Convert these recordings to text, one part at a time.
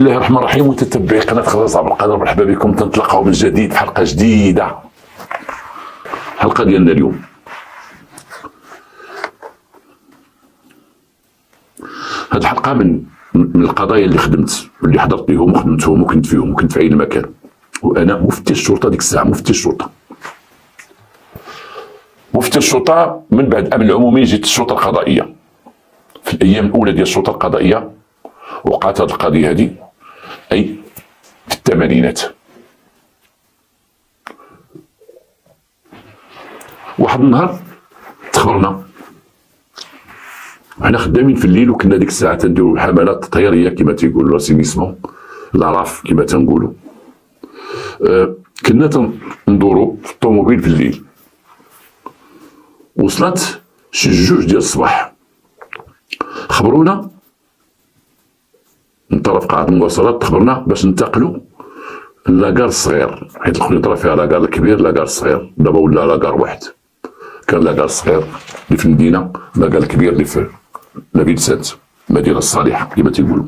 الله الرحمن الرحيم. متتبعي قناه خلاص عبر القدر، مرحبا بكم. تنطلقوا من جديد حلقه جديده. الحلقه ديالنا اليوم هذه الحلقه من القضايا اللي خدمت واللي حضرت بهم وخدمتهم وكنت فيهم وكنت في اي مكان، وانا مفتي الشرطه ديك الساعه. مفتي الشرطه من بعد امن العمومي جيت الشرطه القضائيه. في الايام الاولى ديال الشرطه القضائيه وقعت هذه القضيه هذه، اي في الثمانينات. واحد النهار تخبرنا وحنا خدامين في الليل، وكنا ديك الساعه تنديروا حملات تطهيريه كما تيقولوا لاسينيسمون العراف كما تنقولوا. كنا تندوروا في الطوموبيل في الليل. وصلت شي 2 ديال الصباح خبرونا من طرف قاعة المواصلات، تخبرنا باش ننتقلوا لاكار الصغير، حيت الخليطره فيها لاكار الكبير لاكار الصغير. دابا ولا لاكار واحد، كان لاكار الصغير اللي في المدينه، لاكار الكبير اللي في لافيل سانت المدينه الصالحه كما تيقولوا.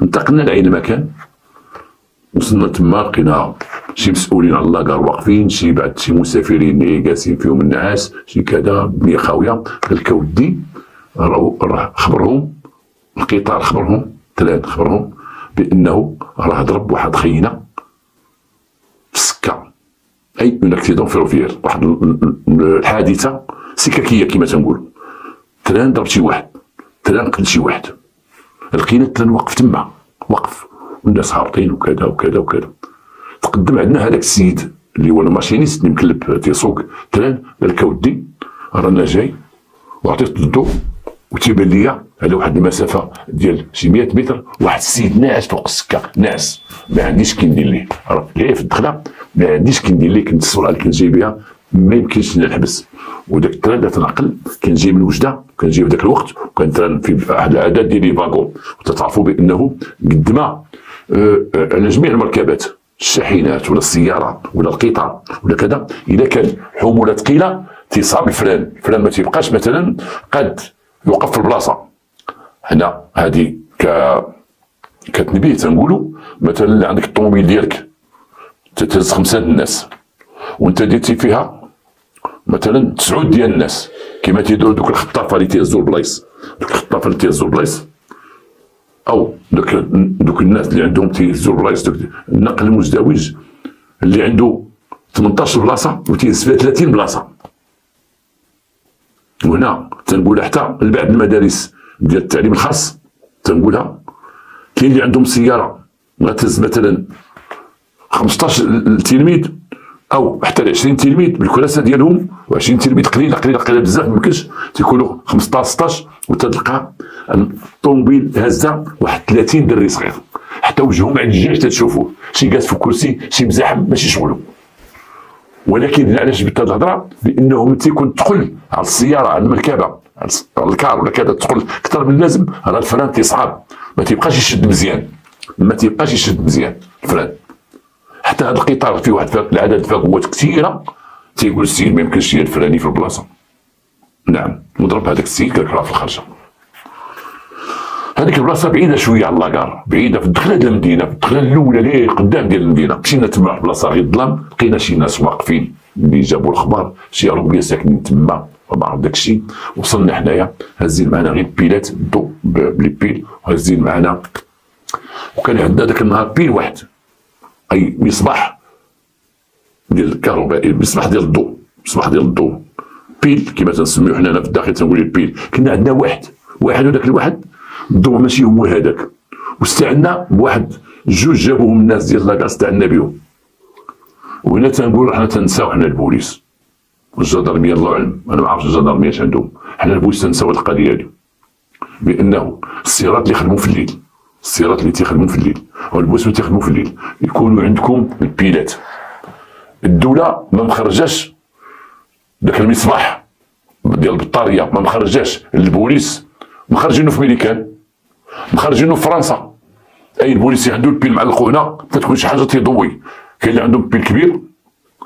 انتقلنا لأي مكان، وصلنا تما لقينا شي مسؤولين على لاكار واقفين، شي بعد شي مسافرين جالسين فيهم النعاس، شي كذا بنيه خاويه. قال لك اودي راه خبرهم القطار، خبرهم تلان، خبرهم بانه راه ضرب واحد خينا في السكه، اي اون اكسيدون فيروفيير، واحد الحادثه سككيه كما تنقولوا. تلان ضرب شي واحد، تلان قتل شي واحد. لقينا تلان واقف تما، واقف والناس هابطين وكذا وكذا وكذا. تقدم عندنا هذاك السيد اللي هو الماشينيست اللي مكلب تيسوق تلان، قال لك اودي رانا جاي، وعطيت الضوء وتيبان ليا على واحد المسافه ديال شي 100 متر واحد السيد ناعس فوق السكه، ناعس. ما عنديش كي ندير ليه، راه جاي في الدخله ما عنديش كي ندير ليه. كنت السرعه اللي كنت جاي بها ما يمكنش نحبس. وداك التران تنعقل كان جاي من وجده، كان جاي في ذاك الوقت، وكان تران في واحد العدد ديال لي فاغون. وتتعرفوا بانه قد ما على جميع المركبات، الشاحنات ولا السيارات ولا القطار ولا كذا، اذا كان حموله ثقيله تيصاب الفران ما تيبقاش مثلا قد يوقف في البلاصه. هنا هذه كتنبيه تنقولوا مثلا عندك الطوموبيل ديالك تتهز 5 الناس، وانت ديتي فيها مثلا 9 ديال الناس، كما تيديروا دوك الخطافه اللي تيهزوا البلايص، دوك الخطافه اللي تيهزوا البلايص، او دوك الناس اللي عندهم تيهزوا البلايص، دوك النقل المزدوج اللي عنده 18 بلاصه وتيهز فيها 30 بلاصه. وهنا تنقولها حتى لبعض المدارس ديال التعليم الخاص، تنقولها كاين اللي عندهم سياره غتهز مثلا 15 تلميذ او حتى 20 تلميذ بالكراسه ديالهم، و20 تلميذ قليله بزاف، ميمكنش تيكونوا 15 16، وتلقى الطوموبيل هازه واحد 30 دري صغير، حتى وجههم عند الجيش تتشوفوه، شي جالس في كرسي، شي مزاحم ماشي شغلو. ولكن علاش جبت هذه الهضره؟ لانه ملي تيكون تقل على السياره، على المركبه، على الكار ولا كذا، تقل اكثر من اللازم، راه الفران تيصعب، ما تيبقاش يشد مزيان الفران. حتى هذا القطار فيه واحد العدد فاكوات كثيره، تيقول السيد ما يمكنش الفراني في البلاصه. نعم، وضرب هذاك السيد قال لك راه في الخرجه. هذيك البلاصه بعيده شويه على لاكار، بعيده في الدخله ديال المدينه، في الدخله الاولى اللي قدام ديال المدينه. مشينا تما واحد البلاصه غير الظلام، لقينا شي ناس واقفين اللي جابوا الخبر، شي عربيه ساكنين تما، ما عرف داك الشيء. وصلنا حنايا هازين معنا غير بيلات الضوء بلي بيل، وهازين معنا، وكان عندنا ذاك النهار بيل واحد، اي مصباح ديال الكهرباء، مصباح ديال الضوء، بيل كما تنسميو حنا في الداخل تنقولوا البيل. كنا عندنا واحد، وداك الواحد الضوء ماشي هو هذاك، واستعنا بواحد 2 جابوهم الناس ديال لاكار، استعنا بهم. وهنا تنقول حنا تنساو حنا البوليس والجدرميه، الله اعلم، انا ما عرفتش الجدرميه اش عندهم، حنا البوليس تنساو هذه القضيه هذه، بانه السيارات اللي يخدموا في الليل، والبوليس اللي تيخدموا في الليل يكونوا عندكم البيلات. الدوله ما مخرجاش داك المصباح ديال البطاريه، ما مخرجاش البوليس، مخرجينه في ميريكان، مخرجينه في فرنسا. اي البوليسي عنده البيل معلقو هنا، تتكون شي حاجه تيضوي. كاين اللي عندهم بيل كبير،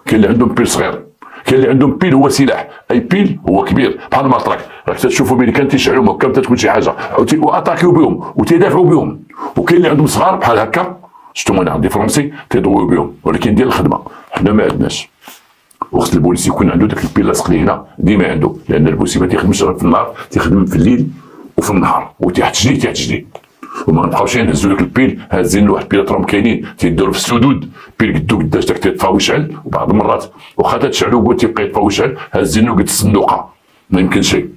كاين اللي عندهم بيل صغير. كاين اللي عندهم بيل هو سلاح، اي بيل هو كبير بحال المطرق، راك تشوفوا ملي كان تيشعلهم هكا تكون شي حاجه واتاكيو بهم وتيدافعوا بهم. وكاين اللي عندهم صغار بحال هكا، شفتوا انا عندي فرونسي تيضويو بهم، ولكن ديال الخدمه حنا ما عندناش. وخص البوليس يكون عنده داك البيل لاصق ليه هنا ديما عنده، لان البوليس ما تيخدمش غير في النهار، تيخدم في الليل وفي النهار وتحت جديد. وما نبقاوش نهزو داك البيل هازين له واحد البيلات راهم كاينين تيداروا في السدود، بيل قدو قداش داك تيطفى ويشعل، وبعض المرات واخا تشعلو هو تيبقى يطفى ويشعل هازينو قد الصندوقه، ما يمكن شيء.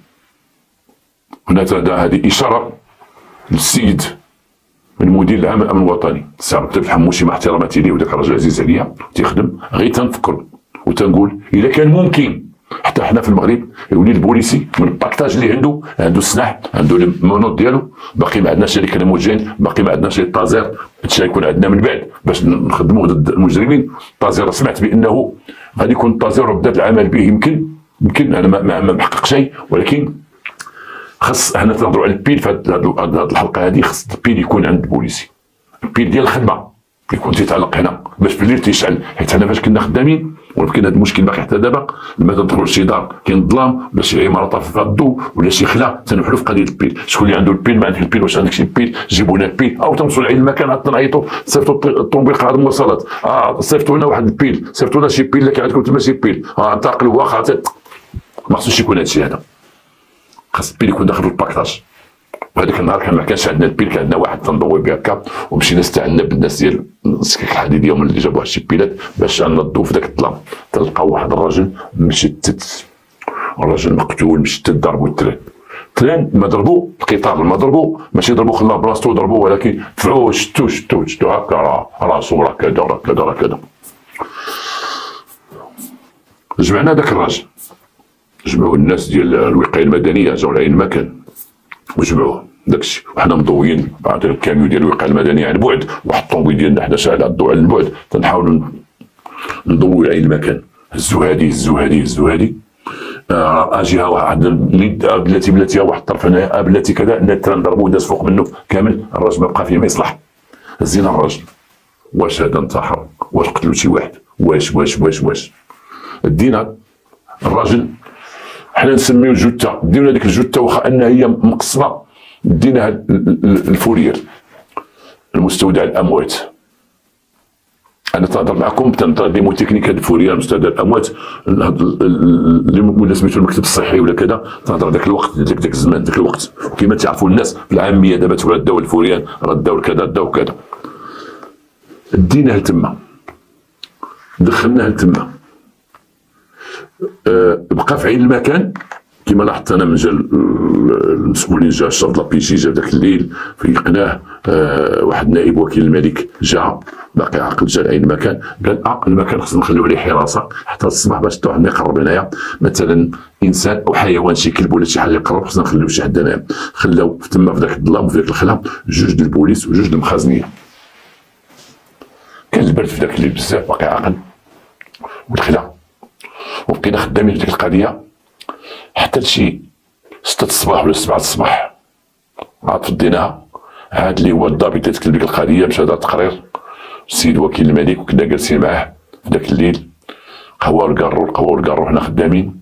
هنا هذه اشاره للسيد المدير العام للامن الوطني السي عبد اللطيف الحموشي، مع احتراماتي ليه وذاك الراجل عزيز عليا تيخدم، غير تنفكر وتنقول الا كان ممكن حتى حنا في المغرب يولي البوليسي من الباكتاج اللي عنده السلاح، عنده المونوط ديالو، باقي ما عندناش اللي كلموجين، باقي ما عندناش الطازير، هادشي غيكون عندنا من بعد باش نخدموا ضد المجرمين. الطازير سمعت بانه غادي يكون الطازير وبدات العمل به، يمكن انا ما محقق شيء، ولكن خاص حنا تنهضروا على البيل في هذه الحلقه هذه، خاص البيل يكون عند البوليسي، البيل ديال الخدمه يكون تيتعلق هنا باش في الليل تيشعل، حيت حنا فاش كنا خدامين ولكن هذا المشكل باقي حتى دابا، لما تدخلوا لشي دار كاين الظلام ولا شي عماره طافيه الضوء ولا شي خلا تنحلوا في قضيه البيل، شكون اللي عنده البيل ما عندك البيل، واش عندك شي بيل جيبوا لنا البيل، او تنوصلوا لعين المكان عاد تنعيطوا صيفطوا الطوموبيل قاعد المواصلات، صيفطوا لنا واحد البيل، صيفطوا لنا شي بيل اللي كان عندكم تما شي بيل، انتقلوا واخا ما خصوش يكون هادشي هذا، خاص البيل يكون داخل الباكتاج. وهذاك النهار كان ما كانش عندنا البيل، كان عندنا واحد تنضوي به هكا، ومشينا استعنا بالناس ديال السكك الحديديه هما اللي جابوا واحد شي بيلات باش نضوا في ذاك الظلام. تلقاو واحد الراجل مشتت، الراجل مقتول مشتت، ضربوا التران ما ضربوا القطار، ما ضربوا ماشي ضربوا خلاه بلاصتو ضربوا، ولكن دفعوه شتو هكا راسو راه كذا. جمعنا ذاك الراجل، جمعوا الناس ديال الوقايه المدنيه، جاو لعين المكان وجمعوه داكشي، وحنا مضويين بعد الكاميو ديال الوقايه المدنيه عن بعد، واحد الطوموبيل ديالنا حنا شاعل الضوء على البعد، تنحاولوا نضويو عين المكان، هزوا هادي جهه واحد بلاتي واحد الطرف هنايا بلاتي كذا، نضربوا الناس فوق منه كامل، الراجل ما بقى فيه ما يصلح. هزينا الراجل، واش هذا انتحر؟ واش قتلوا شي واحد؟ واش دينا الراجل حنا نسميو الجثه، دينا ديك الجثه واخا انها هي مقسمه، ديناها الفورير المستودع الاموات. انا تهضر معكم تنقدموا تكنيك هاد الفورير مستودع الاموات اللي ولا سميتو المكتب الصحي ولا كذا، تهضر ذاك الوقت ذاك الزمان ذاك الوقت، وكما تعرفوا الناس في العاميه دابا تقول داو الفورير راه داو كذا داو كذا. ديناه لتما، دخلناه لتما، بقى في عين المكان كما لاحظت انا من جا المسؤولين، جا الشرطه لابيجي جا ذاك الليل فيقناه، واحد نائب وكيل الملك جا باقي عاقل، جا لعين المكان قال المكان خصنا نخليو عليه حراسه حتى الصباح باش حتى واحد يقرب هنايا، مثلا انسان او حيوان شي كلب ولا شي حاجه يقرب خصنا نخليو شي حد هنايا. خلاو تما في ذاك الظلام وفي ذاك الخلا جوج د البوليس وجوج د المخازنيه. كان البرد في ذاك الليل بزاف، باقي عاقل والخلا، وبقينا خدامين في ديك القضيه حتى لشي 6 الصباح ولا 7 الصباح، عاد فضيناها. هاد اللي هو الضابط اللي تكلم ديك القضيه مشى دار تقرير السيد وكيل الملك، وكنا جالسين معاه في ذاك الليل، لقاو الكارو حنا خدامين،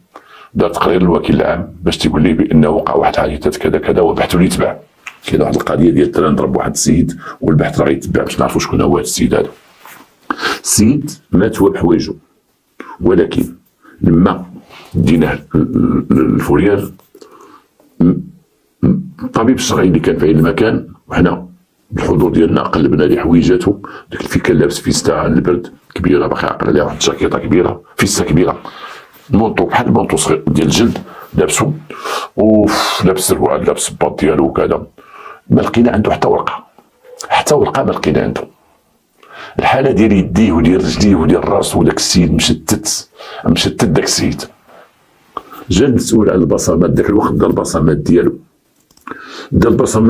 دار تقرير الوكيل العام باش تيقول لي بانه وقع واحد الحادثه كذا كذا، والبحث اللي يتبع. كاين واحد القضيه ديال التران ضرب واحد السيد، والبحث راه يتبع باش نعرفوا شكون هو هذا السيد هذا. السيد مات هو بحوايجو، ولكن لما ديناه الفورير الطبيب الشرعي اللي كان في عين المكان وحنا بالحضور ديالنا قلبنا ليه حويجاته، داك اللي كان لابس فيستا البرد كبيره باقي عاقل عليها، واحد الجاكيطه كبيره فيستا كبيره، مونطو بحال المونطو صغير ديال الجلد لابسو، لابس سروال لابس الباط ديالو وكذا. ما لقينا عنده حتى ورقه ما لقينا عنده. الحاله ديال يديه وديال رجليه وديال راسو وداك السيد مشتت داك السيد. جا المسؤول على البصمات داك الوقت دا البصمات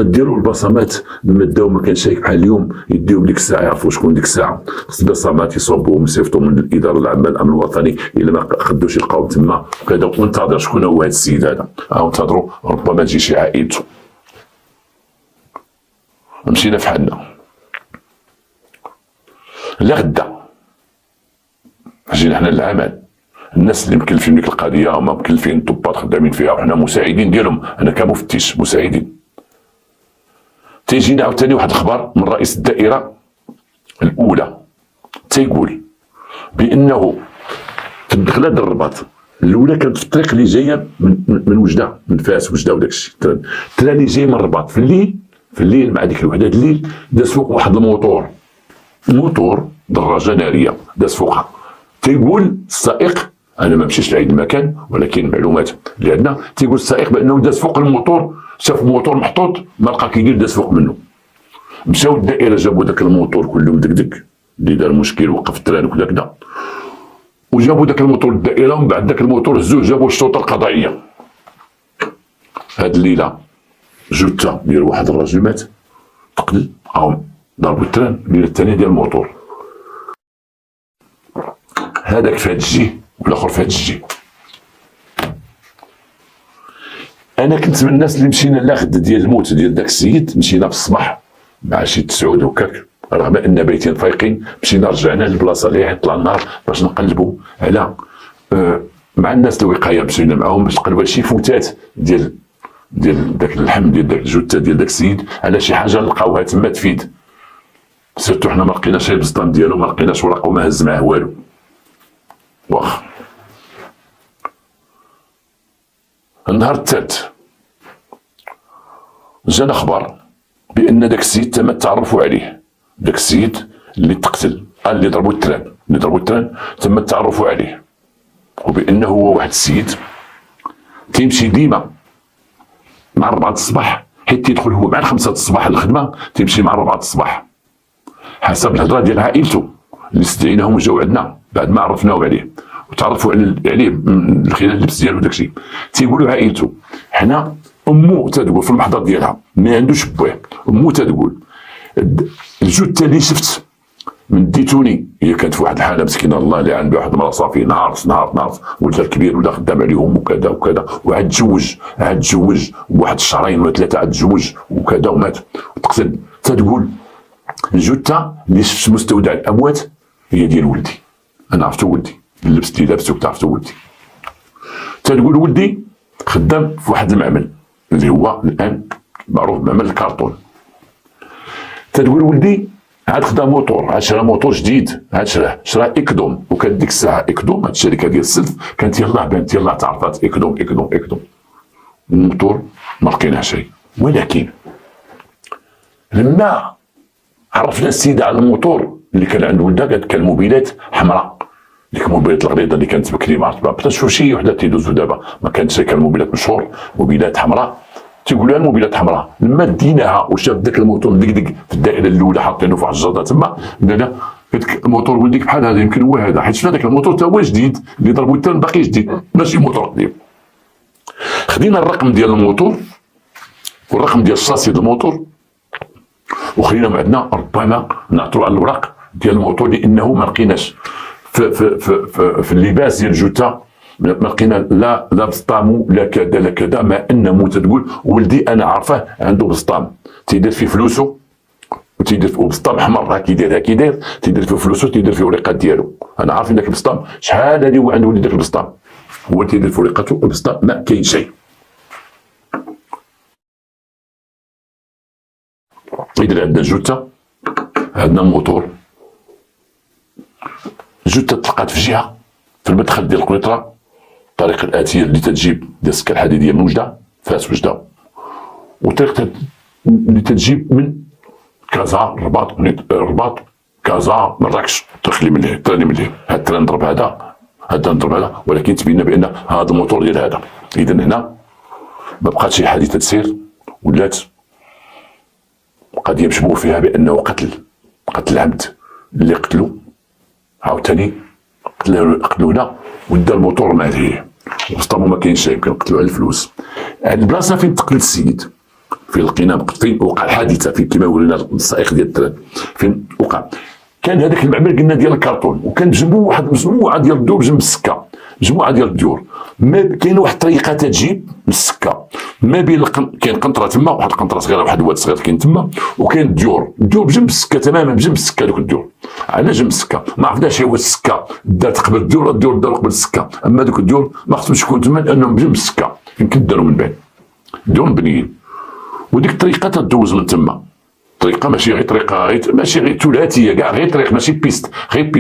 ديالو، والبصمات لما داو ما كانش هيك بحال اليوم يديهم ديك الساعه يعرفوا شكون ديك الساعه، خص البصمات يصوبوهم يصيفطوا من الاداره العامه للامن الوطني، الا ما خدوش يلقاوهم تما وكذا، وانتظر شكون هو هذا السيد هذا، انتظروا ربما تجي شي عائلته. مشينا في حالنا لغدا، جينا حنا للعمل الناس اللي مكلفين ديك القضيه هما مكلفين الضباط خدامين فيها وحنا مساعدين ديالهم، انا كمفتش مساعدين. تيجينا عاوتاني واحد الخبر من رئيس الدائره الاولى تيقول بانه في الدخله ديال الرباط الاولى كانت في الطريق اللي جايه من وجده، من فاس وجده وداك الشيء، التران اللي جاي من الرباط في الليل مع ديك الوحده الليل داز فوق واحد الموتور دراجه ناريه داز فوقها. تيقول السائق، انا ما مشيتش لعيد المكان ولكن معلومات اللي عندنا، تيقول السائق بانه داز فوق الموتور، شاف الموتور محطوط ما لقى كيدير، داز فوق منه. مشاو الدائره جابوا داك الموتور كله مدكدك اللي دار مشكل وقف التران وكذا كذا، وجابوا داك الموتور الدائره، ومن بعد داك الموتور هزوه جابوا الشرطه القضائيه. هاد الليله جثه ديال واحد الراجل مات تقتل، او ضربوا التران. الليله الثانيه ديال الموتور، هذاك في هاد الجهه والاخر في هاد الجهه. انا كنت من الناس اللي مشينا لاخد ديال الموت ديال داك السيد، مشينا في الصباح مع شي 9 هكاك، رغم ان بايتين فايقين، مشينا رجعنا للبلاصه اللي طلع النهار باش نقلبوا على مع الناس الوقايه، مشينا معاهم باش نقلبوا على شي فوتات ديال داك اللحم ديال داك الجثه ديال داك السيد، على شي حاجه نلقاوها تما تفيد. سيرتو حنا ما لقيناش البسطام ديالو، ما لقيناش ورق وما هز معاه والو. واخا النهار الثالث جانا خبر بان داك السيد تم تعرفوا عليه، داك السيد اللي تقتل اللي ضربوا التران تم التعرف عليه، وبانه هو واحد السيد تيمشي ديما مع 4 الصباح، حيت تيدخل هو مع 5 الصباح للخدمه، تيمشي مع 4 الصباح حسب الهضره ديال عائلته اللي استدعيناهم وجاو عندنا بعد ما عرفناهم عليه وتعرفوا عليه من خلال اللبس ديالو وداكشي. تيقولوا عائلته حنا امه تتقول في المحضر ديالها ما عندوش بواه، امه تتقول الجثه اللي شفت من ديتوني هي كانت في واحد الحاله مسكينه الله اللي عنده واحد المراه صافي نهار ولا كبير ولا خدام عليهم وكذا وكذا، وعاد تزوج واحد الشهرين ولا 3 عاد تزوج وكذا ومات وتقتل. تتقول الجثه اللي شفت مستودع الاموات هي ديال ولدي، انا عرفتو ولدي اللبس اللي لابسو كنت عرفتو ولدي. تتقول ولدي خدام في واحد المعمل اللي هو الان معروف بمعمل الكارطون. تتقول ولدي عاد خدا موتور، عاد شرا موتور جديد، عاد شرا اكدوم، وكانت ديك الساعه اكدوم هاد الشركه ديال السلف كانت يلاه بانت يلاه تعرفات اكدوم. الموتور ما لقيناه شيء، ولكن لما عرفنا السيده على الموتور اللي كان عند ولدها قالت كان موبيلات حمراء، ديك الموبيلات الغريضه اللي كانت بكري ما عرفت بقات تشوف شي وحده تيدوزو دابا، ما كانتش كان موبيلات مشهور، موبيلات حمراء. تيقول لها الموبيلات حمراء. لما ديناها وشاف داك الموتور دقدق في الدائره الاولى حاطينه في واحد الجرده تما، قال لها الموتور ولديك بحال هذا يمكن هو هذا، حيت شفنا داك الموتور تا هو جديد اللي ضربو التان باقي جديد ماشي موتور قديم. خدينا الرقم ديال الموتور والرقم ديال الشاسي ديال الموتور وخلينا معنا، ربما نعثروا على الوراق ديال الموتور لانه ما لقيناش في اللباس ديال الجثه، ما لقينا لا بسطامو لا كذا لا كذا، مع ان مو تتقول ولدي انا عارفه عنده بسطام تيدير فيه فلوسو وتيدير فيه بسطام احمر راه كيدير تيدير فيه فلوسو تيدير فيه ورقات ديالو. انا عارف داك البسطام شحال هادي هو عنده ولدي داك البسطام، هو تيدير في ورقته البسطام ما كاين شيء. إذا عندنا الجثه عندنا الموتور، الجثه تلقات في جهه في المدخل ديال القنيطره، الطريق الاتيه اللي تتجيب ديال السكه الحديديه من وجده فاس وجده، وطريقه اللي تتجيب من كازا رباط كازا مراكش، الطريق اللي من هاد التران ضرب هذا، ولكن تبين بان هذا الموتور ديال هذا. اذا هنا ما بقاتش شي حادثه تسير، ولات قضيه مشبوه فيها بانه قتل عمد اللي قتلوا عاوتاني قتلونا ودا الموتور مع ليه وسطامو ما كاينش شيء، يمكن قتلوا على الفلوس. هاد البلاصه فين تقتل السيد فين لقينا فين وقع الحادثه، فين كما ورينا السائق ديال التران فين وقع كان هذاك المعبر قلنا ديال الكرتون، وكان بجنبو واحد مجموعه ديال الدور بجنب السكه، مجموعه ديال الديور. ما كاين واحد الطريقه تجيب من السكه ما بين كاين قنطره تما، واحد القنطره صغيره، واحد الواد صغير كاين تما، وكاين الديور بجنب السكه تماما، بجنب السكه دوك الديور على جنب السكه. ما عرفناش هو السكه دارت قبل الديور، الديور داروا قبل السكه، اما دوك الديور ما خصهمش يكون تما لانهم بجنب السكه، يمكن داروا من بعد الديور مبنيين. وديك الطريقه تدوز من تما، طريقه ماشي غير طريقه، ماشي غير ثلاثيه كاع، غير طريق ماشي بيست، غير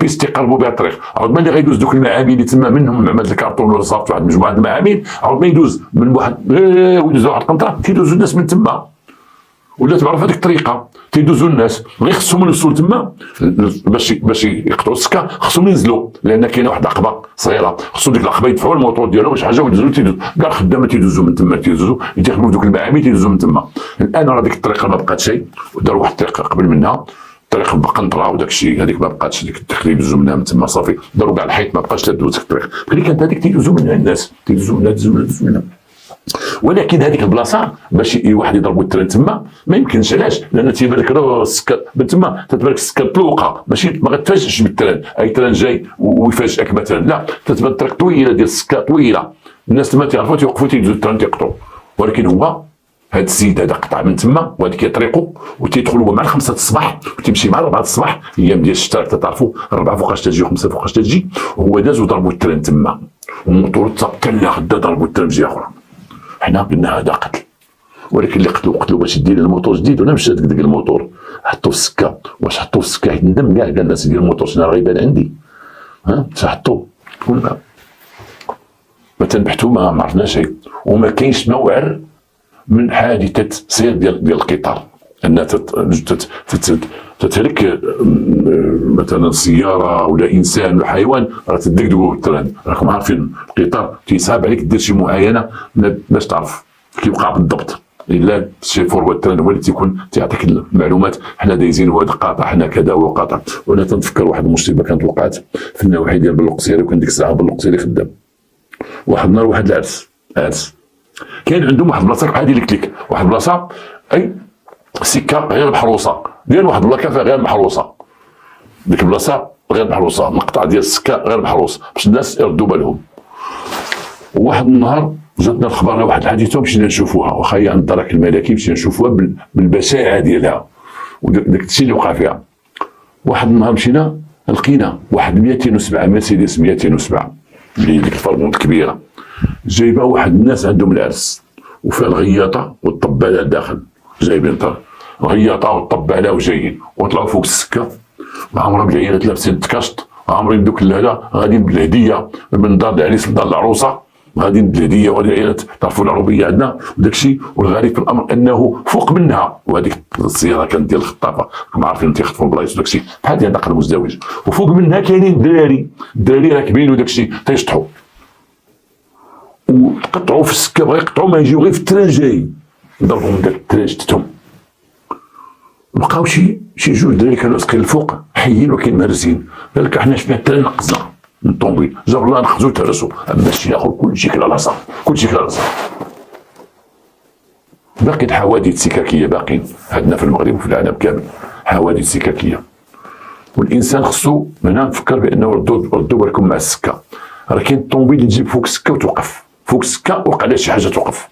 بيست يقربوا بها الطريق. عاود ما اللي غيدوز دوك المعامل اللي تما منهم معمل الكرتون ولا صافط واحد مجموعه المعامل، عاود ما يدوز من واحد ويدوز واحد القنطره، تيدوزوا الناس من تما. ولا تعرف هذيك الطريقه تيدوزوا الناس، غير خصهم يوصلوا تما باش يقطعوا السكه، خصهم ينزلوا لان كاينه واحد العقبه صغيره، خصهم ديك العقبه يدفعوا الموطور ديالهم شي حاجه ويدوزوا، كاع الخدامه تيدوزوا من تما، يدخلوا في دوك المعامل تيدوزوا من تما. الان راه ديك الطريقه ما بقات شيء، وداروا واحد الطريقه قبل منها، طريق بقنطره وداك الشيء، هذيك ما بقاتش، ديك الدخل يدوزوا منها من تما صافي، داروا كاع الحيط ما بقاش تدوز ديك الطريق، اللي كانت هذيك تيدوزوا منها الناس، تيدوزوا منها. ولكن هذيك البلاصه باش واحد يضربوا التران تما ما يمكنش. علاش؟ لان تيبان لك السكه من تما، تتبان لك السكه مطلوقه، ماشي ما غتفاجئش بالتران، اي تران جاي ويفاجئك مثلا، لا، تتبان الطريق طويله ديال السكه طويله، الناس تما تيعرفوا تيوقفوا تيدوزوا التران تيقطعوا. ولكن هو هذا السيد هذا قطع من تما، وهذيك هي طريقه، وتيدخل هو مع 5 الصباح وتمشي مع 4 الصباح، ايام ديال الشتاء تعرفوا 4 فوقاش تجي و5 فوقاش تجي، وهو داز وضربوا التران تما، والموتور تبقى لا غدا ضربوا التران بجهه اخرى. حنا قلنا هذا قتل، ولكن اللي قتلوا باش يدير الموتور جديد، ولا مشى داك الموتور حطوه في السكه. واش حطوه في السكه يندم كاع الناس ديال الموتور شنو راه يبان عندي، حطوه ولا ما تنبحثوا، ما عرفنا شيء. وما كاينش موعر من حادثه سير ديال القطار انها تتهلك مثلا سياره ولا انسان ولا حيوان، راه تدقدقوا التران. راكم عارفين القطار تيصعب عليك دير شي معاينه باش تعرف كيوقع بالضبط، الا الشيفور والتران هو اللي تيكون تيعطيك المعلومات، حنا دايزين وهذا قاطع، حنا كذا وقاطع. وانا تنفكر واحد المصيبه كانت وقعت في النواحي ديال بلقصيري، وكان ديك الساعه بلقصيري خدام. واحد النهار واحد العرس كاين عندهم واحد البلاصه هذه اللي قلت لك، واحد البلاصه اي سكه غير محروسه، ديال واحد البلاكه غير محروسه، ديك البلاصه غير محروسه، مقطع ديال السكه غير محروس باش الناس يردوا بالهم. وواحد النهار جاتنا الخبر على واحد الحادثه مشينا نشوفوها، واخا هي عند الدرك الملكي مشينا نشوفوها بالبشاعه ديالها وداك الشيء اللي وقع فيها. واحد النهار مشينا لقينا واحد 207 مرسيدس 207 اللي ديك الفرمون الكبيره، جايبه واحد الناس عندهم العرس، وفيها الغياطه والطباله الداخل، جايبين الغياطه والطباله وجايين، وطلعوا فوق السكه وعمرهم العيالات لابسين تكاشط، وعمرهم دوك اللهلا غاديين بالهديه من دار العريس لدار العروسه، غاديين بالهديه، وهذه العيالات تعرفوا العربيه عندنا وداك الشيء. والغريب في الامر انه فوق منها، وهذيك السياره كانت ديال الخطافه، راكم عارفين تيخطفوا البلايص وداك الشيء بحال ديال النقل المزدوج، وفوق منها كاينين الدراري راكبين وداك الشيء تيشطحوا وقطعوا في السكه، بغا يقطعوا ما يجيو غير في التران جاي، ضربوا من داك التران شتتهم. بقاو شي جوج دراري كانوا ساقين الفوق حيين وكاين مهرسين، قال لك احنا شفنا التران نقصنا من الطوموبيل، جاب الله نخزو تهرسوا، اما الشيء الاخر كلشي كلا راسا، كلشي كلا راسا. باقي الحوادث سكاكيه باقين عندنا في المغرب وفي العالم كامل، حوادث سكاكيه. والانسان خصو هنا نفكر بانه ردوا بالكم مع السكه، راه كاين الطوموبيل اللي تجيب فوق السكه وتوقف، فوق السكه وقع لها شي حاجه توقف،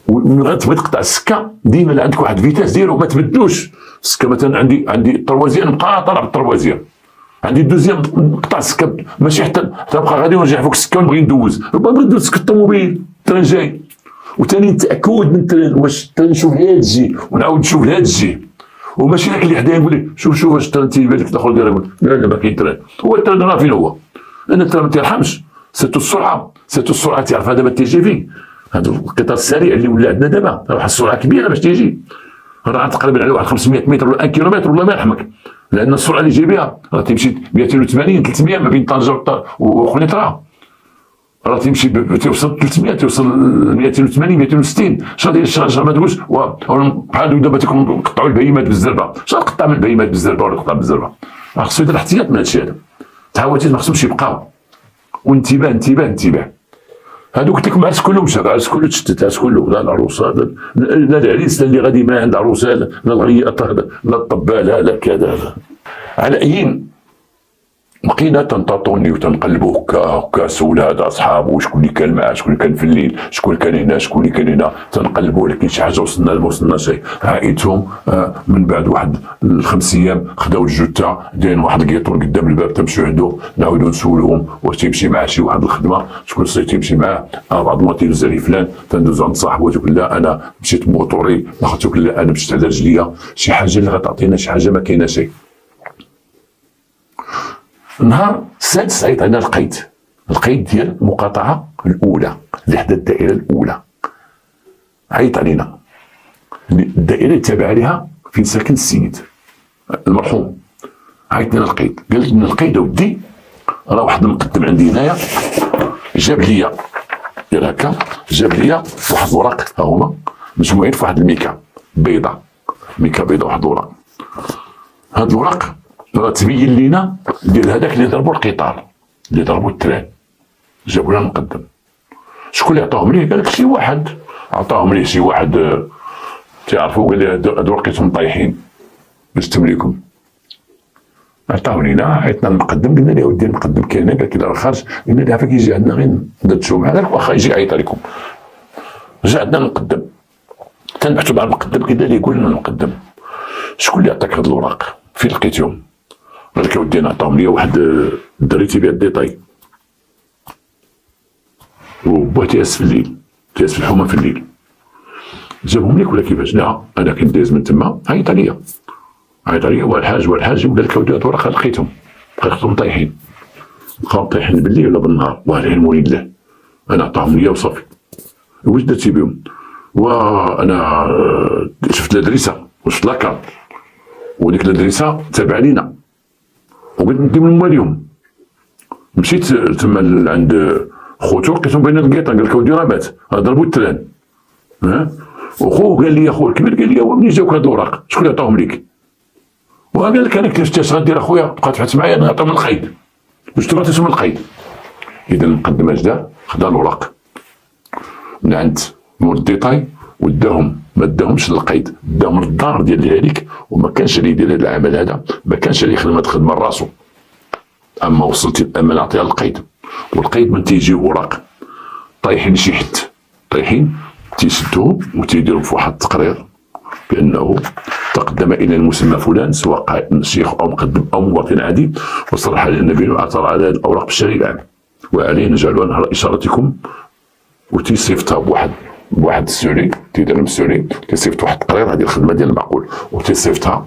ومن غير تبغي تقطع السكه ديما عندك واحد الفيتاس ديالو ما تبدلوش. السكه مثلا عندي الطروازيان نبقى طالع بالطروازيان، عندي الدوزيام نقطع السكه، ماشي حتى نبقى غادي ونرجع فوق السكه ونبغي ندوز، ربما نبغي ندوز سكه الطوموبيل التران جاي. وثاني التاكد من التران، واش التران نشوف لها تجي ونعاود نشوف لها تجي، وماشي داك اللي حدايا يقول لي شوف واش التران تيبان لك الاخر ديالها يقول لا ما كاين تران، هو التران راه فين هو؟ لان التران ما تيرحمش، سيتو السرعه تعرفها دابا تي جي في، هذا القطار السريع اللي ولا عندنا دابا واحد السرعه كبيره باش تيجي، راه تقريبا على واحد 500 متر ولا 1 كيلومتر والله ما يرحمك، لان السرعه اللي جاي بها راه تمشي 280 300 ما بين طنجه وقنيطره، راه تمشي توصل 300 توصل 280 260. شنو ما تقولش بحال دابا تيكونوا نقطعوا البهيمات بالزربه، شنو نقطع من البهيمات بالزربه ولا نقطع بالزربه؟ راه خصو يدير احتياط من هادشي هذا، الحوادث ما خصهمش يبقاو، وانتباه. هادو قلت لكم عرس كله مشى، عرس كله تشتت، عرس كله لا العروسه لا العريس لا اللي غادي ما عند العروسه لا الغياطه لا الطباله لا كذا. على أي بقينا تنطاطوني وتنقلبوا هكا سولاد اصحابه، وشكون اللي كان معاه، شكون اللي كان في الليل، شكون كان هنا، شكون اللي كان هنا، تنقلبوا. لكن شي حاجه ما وصلنا شيء. عائلتهم من بعد واحد 5 ايام خداو الجثه دايرين واحد الكيطون قدام الباب، تمشيو عنده نعاودو نسولوهم واش تيمشي مع شي واحد الخدمه، شكون اللي تيمشي معاه. بعض ما تيدوز عليه فلان، تندوزو عند صاحبو تيقول لا انا مشيت بموطوري، اخر تقول لا انا مشيت على رجليا. شي حاجه اللي غتعطينا شي حاجه ما كاينه شيء. النهار السادس عيطنا القيد ديال المقاطعه الاولى اللي حدا الدائره الاولى. عيط علينا الدائره اللي تابعه لها فين ساكن السيد المرحوم. عيط لنا القيد، قال لنا القيد اودي راه واحد المقدم عندي هنايا جاب ليا ديال هكا، جاب ليا واحد الوراق، ها هما مجموعين في واحد الميكا بيضاء، واحد الوراق. هاد الوراق راه تبين لينا ديال هذاك اللي ضربوا القطار، اللي ضربوا التران، جابوا لنا المقدم. شكون اللي عطاهم ليه؟ قال لك شي واحد عطاهم ليه، شي واحد تعرفوا، قال لي هادو لقيتهم طايحين باش تمليكم. عطاو لينا، عيطنا المقدم، قلنا له ودي المقدم كاين، قال لك راه خارج، قلنا له عافاك يجي عندنا غير ندردشوا معاه، قال لك واخا يجي يعيط عليكم. جا عندنا المقدم، تنبحثوا مع المقدم، قلنا له يقول لنا المقدم شكون اللي عطاك هاد الوراق؟ فين لقيتهم؟ قال لك اودي انا عطاهم لي واحد الدري تيبيع الديطاي، وباه تيأس في الليل، تيأس في الحومه في الليل. جابهم ليك ولا كيفاش؟ لا انا كنت دايز من تما، عيط عليا والحاج وقال لك اودي هاد الوراق لقيتهم طايحين، بقاو طايحين بالليل ولا بالنهار، والعلم لله. انا عطاهم لي وصافي. واش درتي بهم؟ وانا شفت الادريسه وشفت لاكارت، وديك الادريسه تابعه لينا، وقلت ندي من مواليهم. مشيت تما عند خوتو، لقيتهم بين القيطان، قال لك اودي راه مات، ضربوا التران. وخوه قال لي، اخوه الكبير قال لي منين جاوك هاد الاوراق؟ شكون اللي عطاهم ليك؟ وقال لك انا كيفاش اش غندير اخويا؟ بقى تبحث معايا، انا نعطيهم من القيد، باش تبغى تسمى القيد. اذا المقدم اش دار؟ خدا الاوراق من عند مول الديطاي وداهم، ما داهمش للقيد، داهم للدار ديال الهالك، وما كانش اللي يدير هذا العمل هذا، ما كانش اللي يخدم هاد الخدمه راسو. اما وصلت الامانه نعطيها للقيد، والقيد من تيجيو اوراق طايحين شي حد، طايحين تيسدوهم وتيديروا في واحد التقرير بانه تقدم الى المسمى فلان، سواء قائد شيخ او مقدم او مواطن عادي، وصرح النبي اعترض على هذه الاوراق بالشريعه العام، وعليه نجعلها نهر اشارتكم. وتيصيفطها بواحد السوري، تيدير السوري تيصيفط واحد التقرير، هذه الخدمه ديال المعقول، وتيصيفطها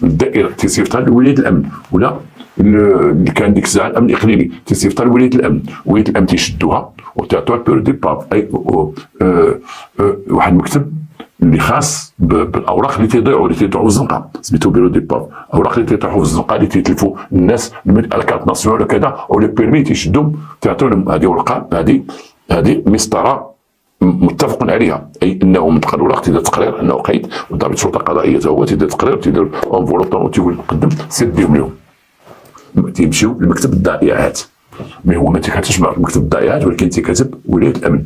الدائره، تيصيفطها لولايه الامن، ولا اللي كان ديك الساعه الامن الاقليمي تيصيفطها لولايه الامن، ولايه الامن تيشدوها وتعطوها بيرو دي باب، اي واحد المكتب اللي خاص بالاوراق اللي تيضيعوا، اللي تيطيحوا في الزنقه، سميتو بيرو دي باب، اوراق اللي تيطيحوا في الزنقه، اللي تيتلفوا الناس الكارت ناسيونال وكذا، او لي بيرمي تيشدهم، تعطيهم هذه ورقه، هذه مسطره متفق عليها، اي انه من الاوراق تيدير تقرير انه قيد، وضابط شرطه قضائيه هو تيدير تقرير، تيدير انفولوب وتيقول قدم سير ديهم لهم. تيمشيو لمكتب الضائعات، مي هو ما تيكتبش مع مكتب الضائعات، ولكن تيكتب ولايه الامن،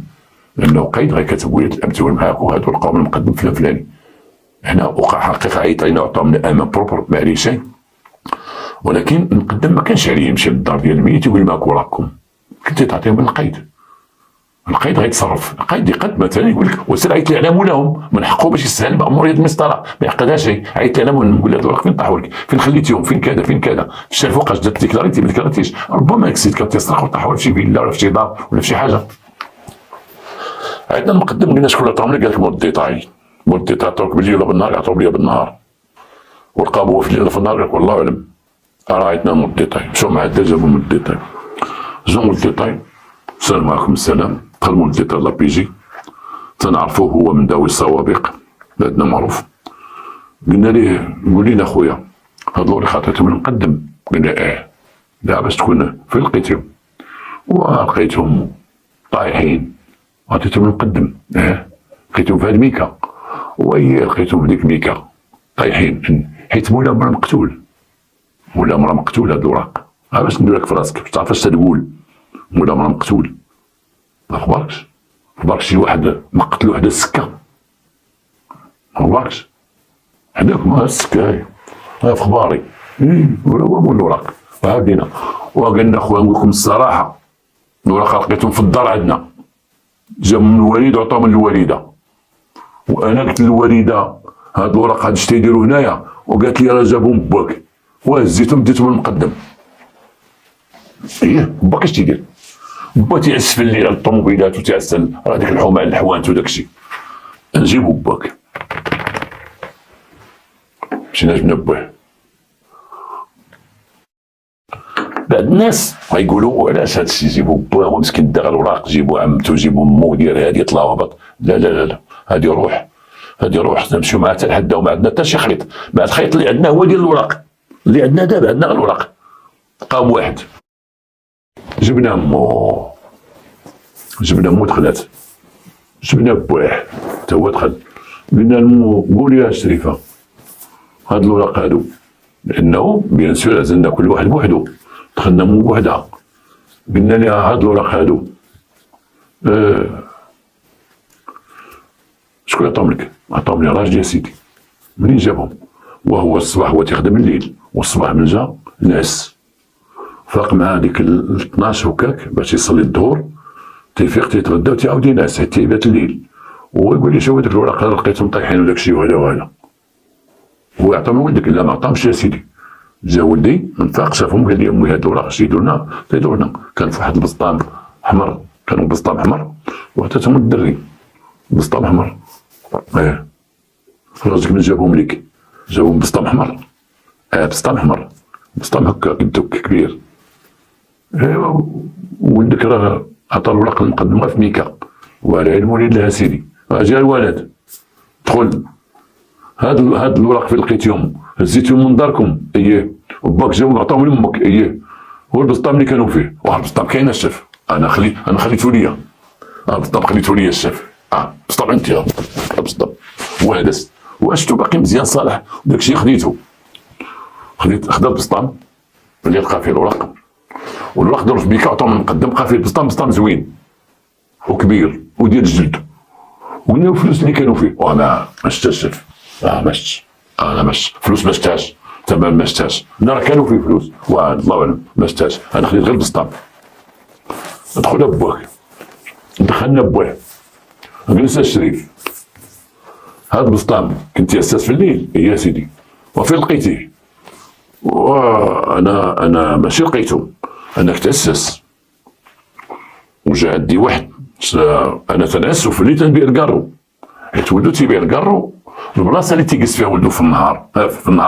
لانه قيد غيكتب ولايه الامن، تيقول معاك وهذا القوم المقدم فلان فلاني. هنا وقع حقيقه عيط علينا وعطاهم الامان بروبر، ما عليه شيء، ولكن المقدم ما كانش عليه يمشي للدار ديال الميت يقول معاك وراكم، كنت تعطيهم القيد. القيد غيتصرف، القيد يقد مثلا يقول لك وسير عيط لي على مولاهم، من حقه باش يسهل ماموريه المسطره، ما يعقدهاش شيء، عيط لي على مولاهم، نقول له هاد الورق فين طاحوا لك؟ فين خليتيهم؟ فين كذا فين كذا؟ الشارع فوقاش درت ديكلاريتي ما ديكلاريتيش، ربما السيد كان تيسرق وطاحوا في شي فيلا ولا في شي دار ولا في شي حاجه. عندنا المقدم قلنا شكون اللي عطاهم لك؟ قال لك مول الديطاي عطاوك بالليل ولا بالنهار؟ عطاوك لي بالنهار. ولقاو هو في الليل ولا في النهار؟ قال لك والله اعلم. راه عيطنا مول الديطاي، مشاو مع الدار جابوا مول الديطاي، جاو مول الديطاي، السلام عليكم السلام، دخل مول الديطاي لا بيجي، تنعرفوه هو من ذوي السوابق، عندنا معروف. قلنا ليه قول لنا خويا هاد الورق عطيتهم المقدم؟ قلنا لا باش تكون فين لقيتهم؟ ولقيتهم طايحين، عطيتهم المقدم، لقيتهم في هاد ميكا، لقيتهم في ديك ميكا طايحين، حيت مولا مرا مقتول، هاد الوراق. باش ندير لك في راسك باش تعرف اش تقول، مولا مرا مقتول. ما اخباركش شي واحد مقتلو حدا السكه؟ ما اخباركش حداك ما السكه، هاي في اخباري. ولا هو مول الوراق. وعاودينا وقالنا خويا نقول لكم الصراحه، الوراق لقيتهم في الدار عندنا، جاو من الوالد وعطاهم للوالده، وانا قلت للوالده هاد الوراق هاد شتي يديروا هنايا، وقالت لي راه جابهم باك، وهزيتهم ديتهم للمقدم. باك اش تيدير؟ با تيعس في الليل على الطوموبيلات وتيعس راه ديك الحومه على الحوانت وداكشي. نجيبو باك، مشينا جبنا باه. بعض الناس غيقولوا علاش هادشي جيبو باه هو مسكين دا الوراق، جيبو عمتو جيبو مو دير هادي يطلع وهبط. لا لا لا لا، هادي روح، هادي روح نمشيو معها حتى لحدا، وما عندنا حتى شي خيط. مع الخيط اللي عندنا هو ديال الوراق، اللي عندنا دابا عندنا غير الوراق. قام واحد جبنا مو دخلات، جبنا بواه تا هو دخل. قلنا لمو قولي يا شريفه هاد الوراق هادو، لانه بيان سور عزلنا كل واحد بوحدو، دخلنا مو بوحدها. قلنا لها هاد الوراق هادو شكون عطاهم لك؟ عطاهم لي راجلي يا سيدي. منين جابهم؟ وهو الصباح هو تيخدم الليل، والصباح من جا نعس، فاق مع ديك 12 وكاك باش يصلي الظهر، تيفيق تيتغدى وتيعاود ينعس حتى يبات الليل. هو يقول لي شوف هذوك الوراق لقيتهم طايحين وداك الشيء وهذا وهذا. هو عطاهم لولدك؟ لا ما عطاهمش يا سيدي. جا ولدي من فاق شافهم قال لي امي هاد الوراق اش يديروا لنا؟ تيديروا لنا كان في واحد البسطام احمر، كانوا بسطام احمر وعطاتهم الدري بسطام احمر. راسك من جابهم لك؟ جابهم بسطام احمر. بسطام احمر، بسطام هكا قدك كبير. ايوا ولدك راه عطا الوراق المقدم في ميكا، والعلم لله سيدي. جا الولد دخل، هاد الوراق فين لقيتيهم؟ هزيتيهم من داركم؟ اييه. وباك جاو عطاهم لامك؟ اييه. هو البسطام اللي كانوا فيه؟ البسطام كاين الشاف، انا خليته ليا. البسطام خليته ليا الشاف. بسطام انت البسطام وهدس واشتو باقي مزيان صالح داكشي خديته. خدا البسطام اللي لقى فيه الوراق، والوراق دارو في بيكا عطاهم المقدم، لقى فيه البسطام زوين وكبير وديال الجلد. وقلنا الفلوس اللي كانوا فيه وانا ما شتاش ما شتش، انا ما شتش فلوس، ما شتاش تمام، ما شتاش. راه كانوا فيه فلوس والله اعلم ما شتاش. انا خديت غير البسطام. دخلنا بواك، دخلنا بواه، جلس الشريف هاد البسطام كنت ياساس في الليل؟ يا سيدي. وفين لقيتيه؟ وانا ماشي لقيته، انا كنت اساس. وجا عندي واحد انا تنعس وفي الليل تنبيع الكارو، حيت ولدو تيبيع الكارو البلاصه اللي تيجلس فيها ولدو في النهار،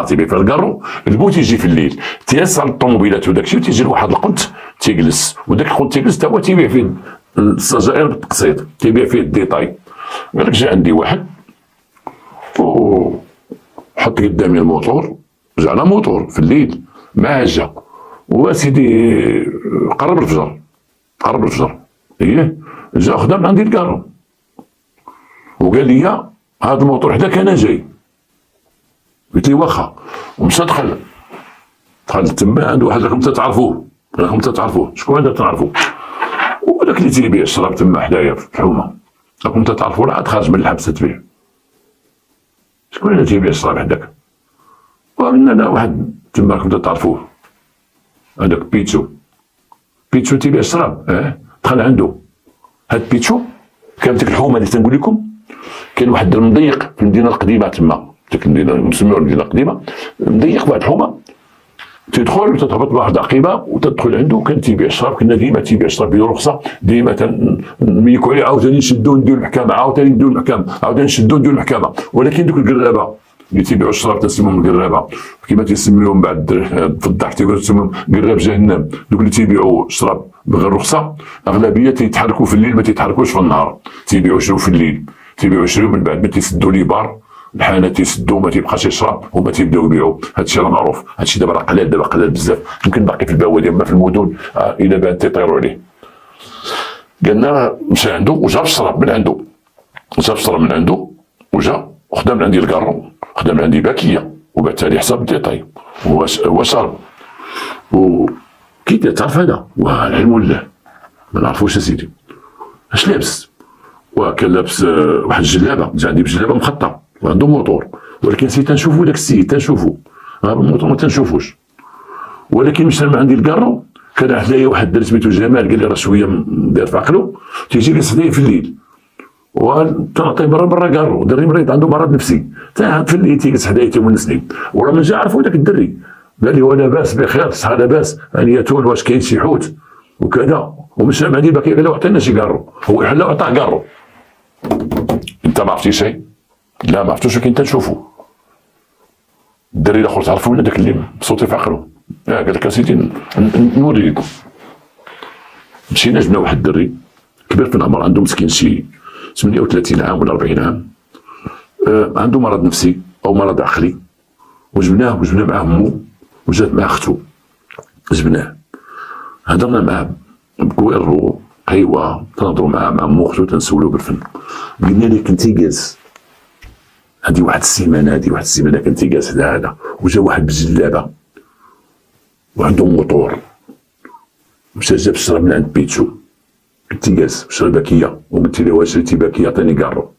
تيبيع فيها الكارو، البو تيجي في الليل تيهز على الطوموبيلات وداكشي، وتيجي لواحد القنت تيجلس، وداك القنت تيجلس تا هو تيبيع فيه السجائر بالتقسيط، تيبيع فيه الديتاي. قالك جا عندي واحد وحط قدامي الموتور، جعنا موتور في الليل مع جا وسيدي قرب الفجر ايه جا خدا من عندي الكارو وقال لي هذا الموتور حداك انا جاي. قلت لي واخا، ومشى دخل تما عند واحد راكم تعرفوه. شكون هذا تعرفوه؟ وداك اللي تيبيع الشراب تما حدايا في الحومه، راكم تعرفوه، راه عاد خارج من الحبس تبيع. شكون اللي تيبيع الشراب حداك؟ وقلنا لا واحد تما راكم تعرفوه، هذاك بيتشو تيبيع الشراب. دخل عنده هاد بيتشو. كانت ديك الحومه اللي تنقول لكم كاين واحد المضيق في المدينه القديمه تما، ديك المدينه نسميوها المدينه القديمه، مضيق واحد الحومه تدخل وتتهبط بواحد عقيبه وتدخل عنده. كان تيبيع الشراب، كنا ديما تيبيع الشراب بدون رخصه، ديما تنميكو عليه، عاوتاني نشدو نديرو المحكمه، عاوتاني نشدو نديرو المحكمه. ولكن دوك القرابه اللي تيبيعوا الشراب تنسميهم القرابه، كما تيسميوهم بعد في الضحك تيقولوا تسميهم قراب جهنم. دوك اللي تيبيعوا الشراب بغير رخصه اغلبيه تيتحركوا في الليل، ما تيتحركوش في النهار، تيبيعوا شنو في الليل، تيبيعوا يشريو من بعد ما تيسدوا لي بار الحانات تيسدوا، ما تيبقاش يشرب هما تيبداو يبيعوا. هادشي راه معروف، هادشي دابا راه قلال بزاف، يمكن باقي في البوادي اما في المدن الى بان تيطيروا عليه. قالنا مشى عنده وجاب الشراب من عنده، وجا وخدا من عندي الكارو، خدا من عندي باكيه، وبعت لي حساب ديتاي وشرب. وكي تعرف هذا والعلم لله ما نعرفوش اسيدي اش لابس. وكان لابس واحد الجلابه، جا عندي بجلابه مخطه وعنده موتور، ولكن سي تنشوفو داك السيد تنشوفو الموتور ما تنشوفوش. ولكن مشى عندي الكارو، كان حدايا واحد الدري سميتو جمال، قال لي راه شويه داير في عقلو، تيجي جالس حدايا في الليل، وتنعطيه برا كارو، دري مريض عنده مرض نفسي، في الليل تيجلس حدايا تيونسني، وراه من جا عرفوا داك الدري، قال لي وانا لاباس بخير، صحه لاباس، راني ياتون واش كاين شي حوت وكذا، ومشى عندي باكي قال له عطينا شي كارو، هو حل وعطاه كارو. انت ما عرفتي شيء؟ لا ما عرفتوش، كاين تنشوفو. الدري الاخر تعرفوا ولا داك اللي بصوتي في عقلو، قال لك اسيدي نوري لكم. مشينا جبنا واحد الدري كبير في العمر، عنده مسكين شي 38 عام ولا 40 عام، عنده مرض نفسي او مرض عقلي، وجبناه معاه امو، وجات معاه اختو، جبناه هضرنا معاه بكويرو ايوا، تنهضروا مع امو اختو، تنسولو بالفن. قلنا ليه كنتي جالس هادي واحد السيمانه كنتي جالس هذا، وجا واحد بالجلابه وعنده موطور، مشى جاب الشراب من عند بيتشو، كنتي جالس شرب باكيه، وقلت له واش شريتي باكيه عطيني كارو.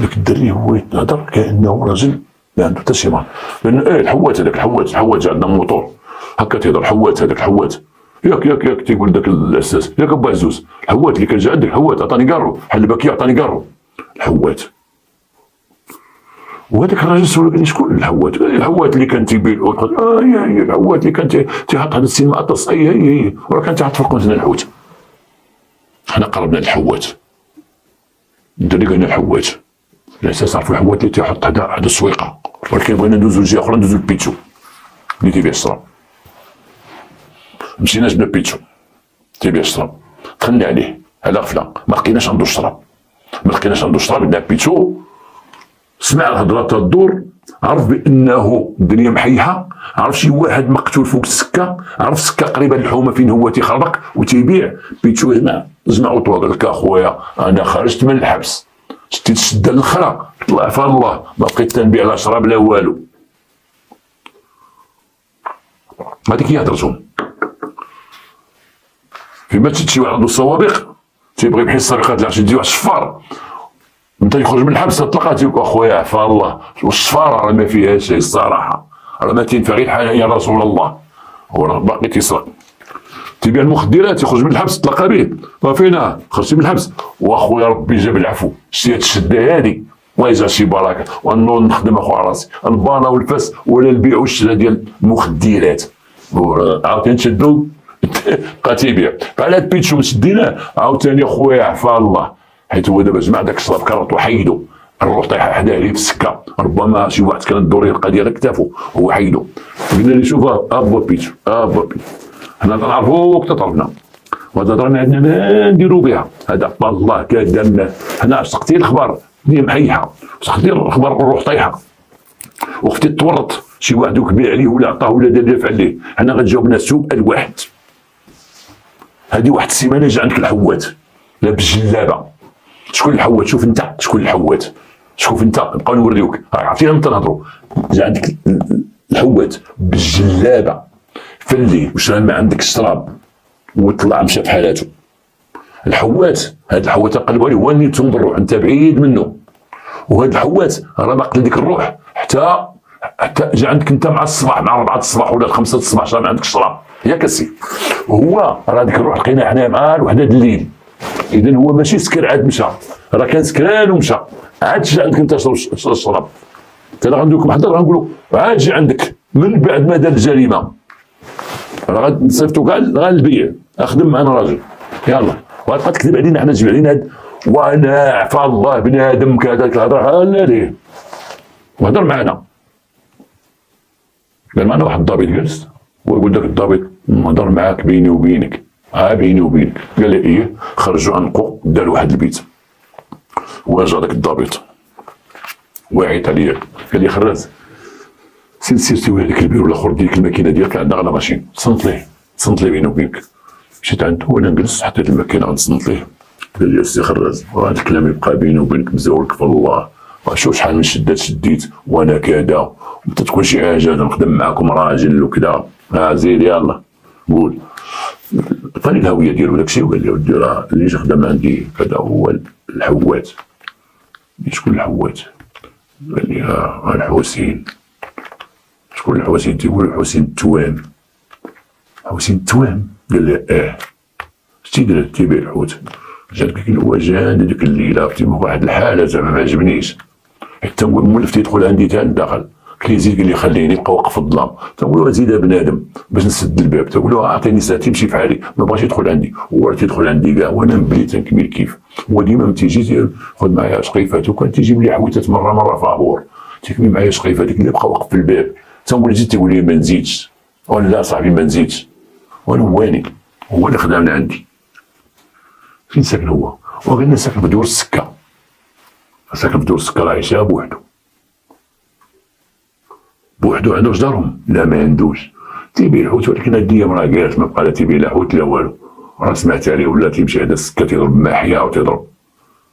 داك الدري هو يتهضر كانه راجل ما عنده حتى شي مرض، لان الحوات هذاك الحوات عندنا موطور هكا تيهضر، الحوات هذاك الحوات ياك تيقول داك الاستاذ، ياك ابو عزوز، الحوات اللي كان جا عندك، الحوات عطاني كارو، حل باكيه عطاني كارو، الحوات. وهذاك الراجل سولو قال لي شكون الحوات؟ قال لي الحوات اللي كان تيبيع هي الحوات اللي كان تيحط هذا السين معطس، هي وراه كان تيحط في الكونتينر الحوت. حنا قربنا للحوات، الدري قالنا الحوات، على اساس عرفوا الحوات اللي تيحط هذا السويقه، ولكن بغينا ندوزو لجهه اخرى، ندوزو لبيتشو اللي تيبيع الشراب. مشينا جبنا بيتشو تيبيع الشراب، دخلنا عليه على غفله، ما لقيناش عنده الشراب، قلنا بيتشو سمع الهضره تدور، عرف بانه الدنيا محيحه، عرف شي واحد مقتول فوق السكه، عرف السكه قريبه للحومه فين هو تيخربق وتيبيع. بيتشو جمع وطوا، قال لك اخويا انا خرجت من الحبس، شديت الشده الاخرى، طلع في الله، ما بقيت تنبيع لا شراب لا والو. هذيك هي هضرتهم. فيما تشد شي واحد عنده السوابق تيبغي بحال السرقات اللي عرفتي تجي واحد الشفار، انت يخرج من الحبس تلقى تيقول اخويا عفا الله، والشفاره راه ما فيها شيء الصراحه، راه ما تنفع غير الحياه يا رسول الله، هو راه باقي تيسرق، تيبيع المخدرات، يخرج من الحبس تلقى به، وفينا خرجتي من الحبس واخويا ربي جاب العفو، شتي هاد الشده هادي ويجا شي بركه، ونوض نخدم اخويا راسي، البانا والفاس ولا البيع والشراء ديال المخدرات، عاوتاني نشدو بقى تيبيع. بحال هاد بيتشو شديناه عاوتاني اخويا عفا الله، حيت هو دابا جمع داك الشراب كرط وحيدو، الروح طايحه حداه ليه في السكه، ربما شي واحد كانت الدوريه يلقى ديال كتافو، هو حيدو. قلنا لي شوف ابو بيتشو حنا تنعرفوك تطرفنا، وهذا هضرنا عندنا ما نديرو بها، هذا الله كدمنا، حنا سقتي الخبر الدنيا محيحه، سقتي الخبر الروح طايحه، وختي تورط شي واحد كبير عليه ولا عطاه ولا دافع عليه، حنا غنجاوبنا سؤال واحد. هذه واحد السيمانه جا عندك الحوات لابس جلابه، شكون الحوات؟ شوف انت شكون الحوات، شوف انت، نبقاو نوريوك، عرفتينا متى نهضروا. جا عندك الحوات بالجلابه في الليل وشرا ما عندك الشراب وطلع مشى في حالاته. الحوات، هذا الحوات قلبوا عليه، هو اللي تنظر الروح، انت بعيد منه، وهذا الحوات راه ما قتل ديك الروح حتى جا عندك انت مع الصباح، مع 4 الصباح ولا 5 الصباح شرا ما عندك الشراب، ياك السي. وهو راه ديك الروح لقينا حنا معاه لوحده الليل، اذا هو ماشي سكر عاد مشى، راه كان سكران ومشى، عاد جا عندك انت الشراب. انا غندوك محضر غنقولوا عاد جا عندك من بعد ما دار الجريمه، راه غنصيفطو كاع البيع، اخدم معنا راجل يلا، وغتبقى تكذب علينا حنا، تجيب علينا هاد وانا عفا الله بنادم كذا الهضره لا ليه، وهضر معنا. قال معنا واحد الضابط جالس، ويقول داك الضابط نهضر معاك بيني وبينك، بيني وبينك. قال لي ايه، خرجوا عنقو دار واحد البيت، وجا داك الضابط وعيط عليا، قال لي خراز سير سوي هذاك البيرو الاخر ديك الماكينه ديالك عندنا غلا ماشين، تصنت ليه بيني وبينك. مشيت عنده وانا نجلس، حطيت الماكينه غنصنت ليه، قال لي السي خراز وهذا الكلام يبقى بيني وبينك مزولك في الله، شوف شحال من شدات شديت وانا كذا، انت تكون شي حاجه نخدم معاكم راجل وكذا، زيد يلا قول. عطاني الهويه ديالو داكشي، وقال لي ودي راه اللي جا خدم عندي كذا هو الحوات. شكون الحوات؟ قال لي الحوسين. شكون الحسين؟ تيقول الحسين التوام. حسين التوام؟ قال له شتي درت؟ تيبيع الحوت. جات ديك الوجان ديك الليله في واحد الحاله زعما ما عجبنيش، حتى هو المولف تيدخل عندي تا لداخل، قال لي زيد، قال لي خليني نبقى واقف في الظلام. تنقول له زيد بنادم باش نسد الباب، تنقول له اعطيني ساعتين نمشي في حالي، ما بغاش يدخل عندي، هو تيدخل عندي كاع وانا مبلي تنكمل كيف. هو ديما ما تيجي خذ معايا شقيفات، وكان تيجي ملي حويتات مره فابور تيكمل معايا شقيفات، ديك اللي بقى واقف في الباب. تنقول زيد، تيقول لي ما نزيدش، ولا لا صاحبي ما نزيدش، وانا واني هو اللي خدامنا عندي. فين ساكن هو؟ وقال لنا ساكن في دور السكه، ساكن في دور السكه، راه عايشها بوحدو. بوحدو عنده جدارهم؟ لا ما عندوش، تيبيع الحوت، ولكن هاد الايام راه قالت ما بقى لا تيبيع لا حوت لا والو. راه سمعت عليه ولا تيمشي على السكه تيضرب ماحيه وتيضرب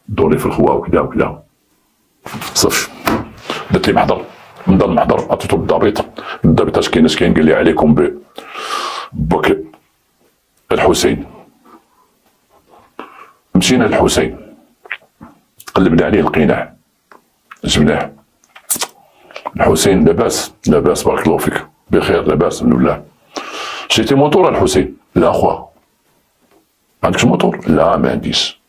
دوري في الخوا وكذا وكذا. صافي درت لي محضر، نضل محضر، عطيتو الضابط اش كاين، قال لي عليكم بك الحسين. مشينا للحسين، قلبنا عليه لقيناه، جبناه. الحسين لاباس بارك الله فيك، بخير لاباس الحمد لله. شريتي موتور الحسين؟ لا اخويا. ما عندكش موتور؟ لا ما عنديش.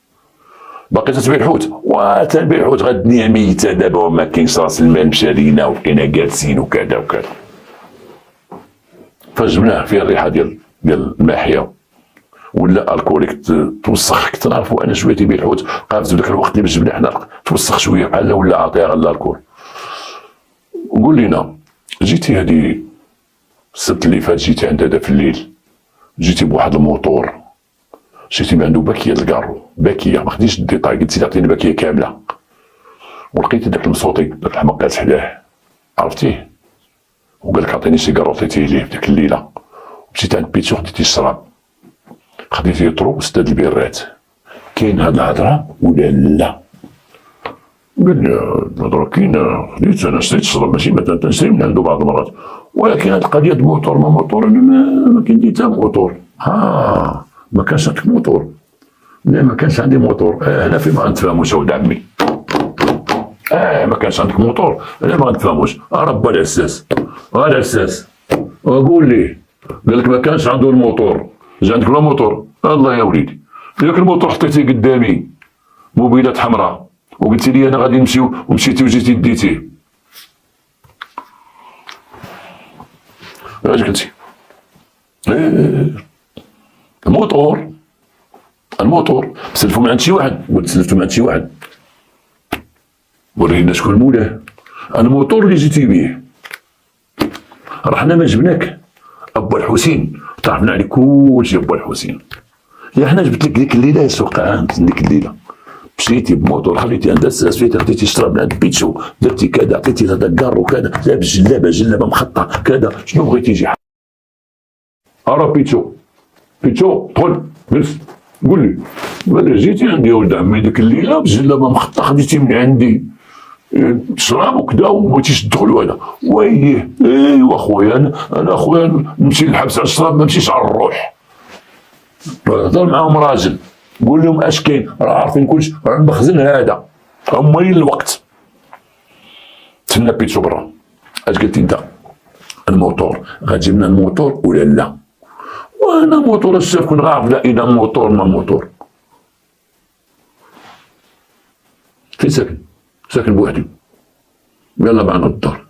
باقي تتبيع الحوت؟ وتنبيع الحوت غا الدنيا ميته دابا وما كاينش راس المال، مشى لينا وبقينا جالسين وكذا وكذا. فجبناه فيه الريحه ديال الماحيه ولا الكوليك توسخ. كنت نعرفو انا شويه تيبيع الحوت، قافز بداك الوقت اللي جبنا حنا توسخ شويه بحال ولا عطيها غير الكول. قول لينا جيتي هادي السبت اللي فات، جيتي عند هذا في الليل، جيتي بواحد الموتور، جيتي من عنده باكيه الكارو، باكيه ما خديتش الديتاي، قلت لي عطيني باكيه كامله، ولقيت داك المصوتي داك الحمق قاعد حداه عرفتيه، وقال لك عطيني سيجاره عطيتيه ليه في ديك الليله. مشيت عند بيتسو خديتي الشراب، خديتي يطرو وسداد البيرات. كاين هاد الهضره ولا لا؟ قال لي الهضره كاينه، خديت انا شريت الشراب، ماشي مثلا تنشري من عنده بعض المرات، ولكن هاد القضيه موتور ما موتور، انا ما كندير حتى موتور. ما كانش عندك موتور؟ لا ما كانش عندي موتور. هنا فين ما غنتفاهموش ولد عمي. ما كانش عندك موتور؟ انا ما غنتفاهموش. ربا العساس، العساس وقول لي، قال لك ما كانش عنده الموتور، جا عندك بلا موتور؟ الله يا وليدي، ياك الموتور حطيتيه قدامي موبيلات حمراء وقلتي لي انا غادي نمشيو، ومشيتي وجيتي ديتيه. اش قلتي؟ الموتور سلفو من عند شي واحد، قلت سلفتو من عند شي واحد، ورينا شكون مولاه. الموتور اللي جيتي بيه راه حنا ما جبناك ابو الحسين، تعرفنا عليك كلشي ابو الحسين. يا حنا جبت لك ديك الليله سوقعان، ديك الليله مشيتي بموتور، خليتي عند الساس فيها، خديتي الشراب من عند بيتشو، درتي كذا، عطيتي هذا كارو كذا، لابس جلابه مخطه كذا، شنو بغيتي يجي؟ راه بيتشو دخل جلس، قول لي. قال لي جيتي عندي يا ولد عمي ديك الليله بجلابه مخطه، خديتي من عندي شراب وكذا ومبغيتيش تدخلوا. هذا ويه ايوا خويا، انا خويا نمشي نحبس على الشراب ما نمشيش على الروح. هضر معاهم راجل، قول لهم اش كاين، راه عارفين كلشي، راه المخزن هذا هما الوقت. تسنى بيتشو برا. اش قلتي انت؟ الموتور غتجيب لنا الموتور ولا لا؟ وانا موتور الشاف كون غاعرف لا اذا موتور ما موتور. فين ساكن؟ ساكن بوحدي. يلا معنا للدار،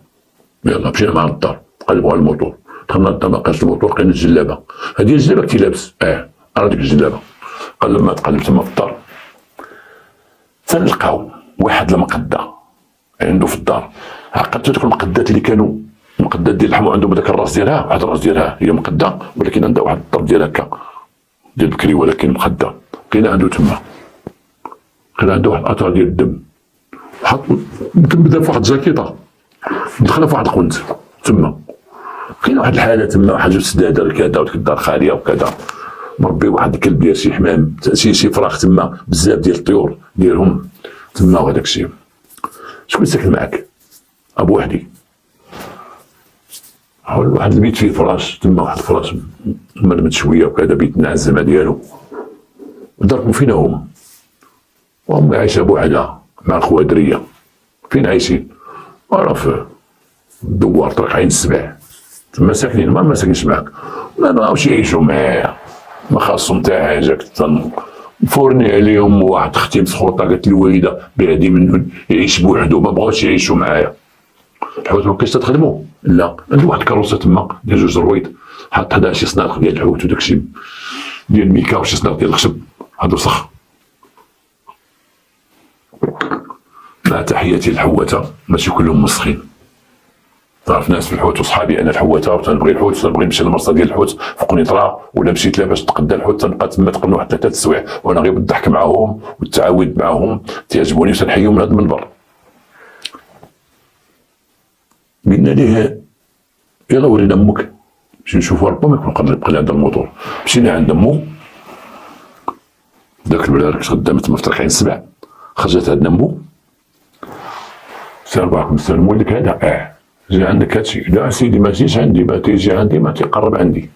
يلا مشينا معنا للدار، قلبوا على الموتور، دخلنا للدار ما لقيناش الموتور، لقينا الجلابه. هذه الجلابه كنتي لابس؟ راه ديك الجلابه. قلب تما في الدار، تنلقاو واحد المقده عنده في الدار. عقدتو دوك المقدات اللي كانوا المقدات ديال اللحم، عندهم هذاك الراس ديالها، واحد الراس ديالها هي مقده، ولكن عندها واحد الطرف ديالها هكا ديال بكري ولكن مقده. كاين عنده تما، كان عنده واحد الاثار ديال الدم، حط الدم بدا في واحد الجاكيطه، دخلها في واحد القنت تما. كاين واحد الحاله تما، واحد جوج سداده كذا، وديك الدار خاليه وكذا، مربي واحد الكلب ديال شي حمام، شي فراخ تما، بزاف ديال الطيور ديالهم تما وهذاك الشيء. شكون ساكن معاك؟ ابو وحدي. واحد البيت فيه فراش تما، واحد الفراش مرمد شويه وكذا، بيت العزمه ديالو. داركم فين هما؟ وهم عايشه بوحدها مع الخوادريه. فين عايشين؟ راه في الدوار طريق عين السبع. تما ساكنين، ما ساكنش معاك، ما بغاوش يعيشوا معايا، ما خاصهم حتى حاجه. كنت فورني عليهم واحد اختي مسخوطه، قالت لي الوالده بعدي منه يعيش بوحدو، ما بغاوش يعيشوا معايا. الحوت ما كاينش تخدموا، لا عنده واحد الكروسه تما ديال 2 رويض، حط حدا شي صنادق ديال الحوت وداكشي ديال الميكا وشي صنادق ديال الخشب، هادو وسخ. مع تحياتي للحوته، ماشي كلهم مسخين. تعرف ناس في الحوت وصحابي انا الحوته، وتنبغي الحوت وتنبغي نمشي للمرصه ديال الحوت في قنيطره، ولا مشيت لها باش نتقدى الحوت، تنبقى تما تقنوا حتى 3 سوايع وانا غير بالضحك معاهم والتعاود معاهم تيعجبوني، وتنحيهم من هذا المنبر. قلنا ليه يلا ورينا امك، مشي نشوفوا ربما يكون قال عند الموتور. مشينا عند امو، ذاك البلاد خدامه تما في طريق عين السبع، خرجت عندنا امو، السلام عليكم. السلام ولدك هذا؟ جا عندك هادشي؟ لا سيدي ما تجيش عندي، ما تيجي عندي ما تيقرب عندي،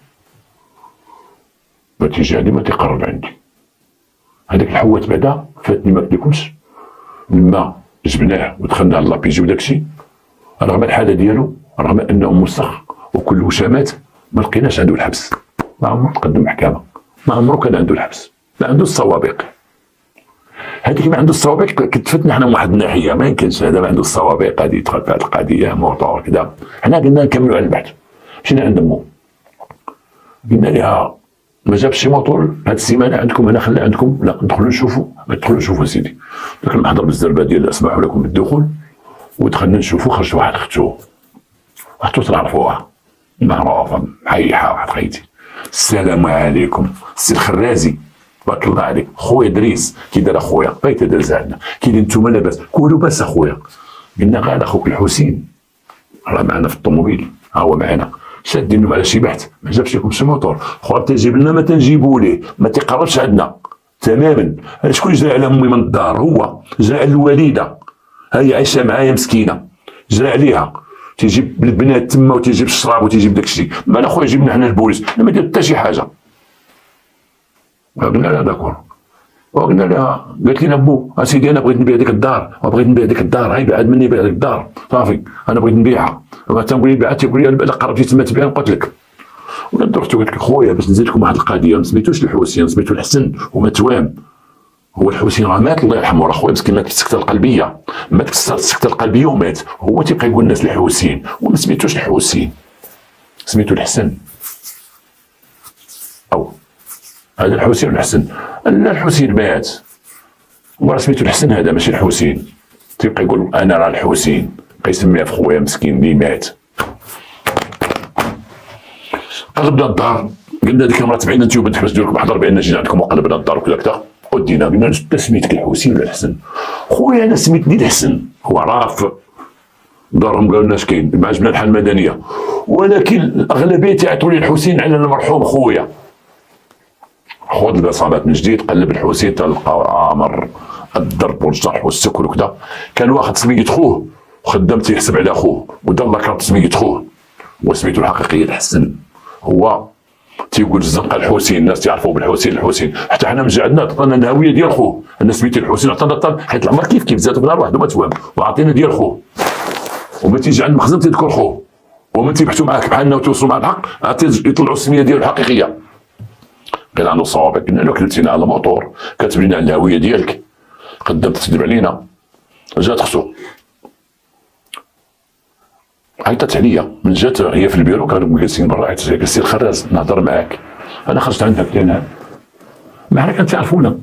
ما تيجي عندي ما تيقرب عندي. هذاك الحوات بعدا فاتني ما قلتلكمش، لما جبناه ودخلنا على لابيجي وداكشي، رغم الحاله ديالو، رغم انه مسخ وكل وشامات، ما لقيناش عنده الحبس، ما عمره تقدم محكمه، ما عمره كان عنده الحبس، ما عنده السوابق. هذيك ما عنده السوابق كتفتنا حنا من واحد الناحيه، ما يمكنش هذا ما عنده السوابق غادي يدخل في هذه القضيه موطور كذا. حنا قلنا نكملوا على البحث، مشينا عند امو، قلنا لها ما جابش شي موطور هاد السيمانه عندكم هنا، خلي عندكم، لا ندخلوا نشوفوا. ما تدخلوا نشوفوا سيدي، داك المحضر بالزربه ديال اسمحوا لكم بالدخول، ودخلنا نشوفوا. خرج واحد اختو تعرفوها معروفه محيحه، واحد خيتي، السلام عليكم السي الخرازي بارك الله عليك، خويا دريس كي داير اخويا؟ بغيت داز عندنا، كي داير نتوما لاباس؟ كلوا باس اخويا. قلنا غير اخوك الحسين راه معنا في الطوموبيل، ها هو معنا، شادينو على شي بحث، ما جابش لكم شي موتور، خويا تجيب لنا ما تنجيبوا ليه، ما تيقربش عندنا تماما. شكون جرى على امي من الدار؟ هو جرى على الوالده، هي عايشه معايا مسكينه، جرى عليها، تيجيب البنات تما وتيجيب الشراب وتيجيب داكشي. ما لا خويا جبنا حنا البوليس، ما دير حتى شي حاجه. قلنا لها داكور، وقلنا لها، قالت لنا بو اسيدي انا بغيت نبيع ديك الدار، وبغيت نبيع ديك الدار، هاي بعد مني بيع ديك الدار صافي، انا بغيت نبيعها. ما تنقول لي بيعها، تيقول لي الا قربتي تما تبيع نقتلك. ولا رحت قلت لك خويا باش نزيد لكم واحد القضيه، ما سميتوش الحسين، سميتو الحسن ومتوام. هو الحسين راه مات الله يرحمه، راه خويا مسكين مات بالسكته القلبيه، مات بالسكته القلبيه ومات. هو تيبقى يقول الناس الحسين، وما سميتوش الحسين، سميتو الحسن. او هذا الحسين والحسن، لا الحسين مات، وراه سميتو الحسن هذا ماشي الحسين. تيبقى يقول انا راه الحسين، بقى يسميها في خويا مسكين اللي مات. قلبنا الدار، قلنا ديك المراه تبعينا انتو بنت حبس ديالكم حضر بان جينا عندكم وقلبنا الدار وكذا كذا، ودينا قلنا انت سميتك الحسين ولا الحسن؟ خويا انا سميتني الحسن. هو عارف دارهم قالوا لنا اش كاين، ما عجبنا الحاله المدنيه، ولكن الاغلبيه تيعطوا لي الحسين على المرحوم خويا. خذ البصمات من جديد، قلب الحسين تلقى عامر الضرب والجرح والسكر وكذا. كان واحد سميت خوه وخدام تيحسب على خوه، ودار لاكارت سميت خوه، وسميتو الحقيقيه الحسن. هو تيقول الزنقه الحسين، الناس تعرفوا بالحسين الحسين، حتى حنا من عندنا عطانا الهويه ديال خوه، انا سميتي الحسين، عطانا حيت العمر كيف زادوا في نهار واحد وما توام، وعطينا ديال خوه. وما تيجي عند المخزن تذكر خوه، وما تيبحثوا معاك بحالنا وتوصلوا مع الحق، يطلعوا السميه ديالو الحقيقيه. كان عنده صوابع، قلنا له كلتينا على الموتور، كاتب لنا على الهويه ديالك، قدمت تكذب علينا. جات اختو عيطت عليا، من جات هي في البيرو، كانوا جالسين برا، عيطت عليا، قالت لي الخراز نهضر معاك. انا خرجت عندها قلت لها ما حنا كنتعرفونا،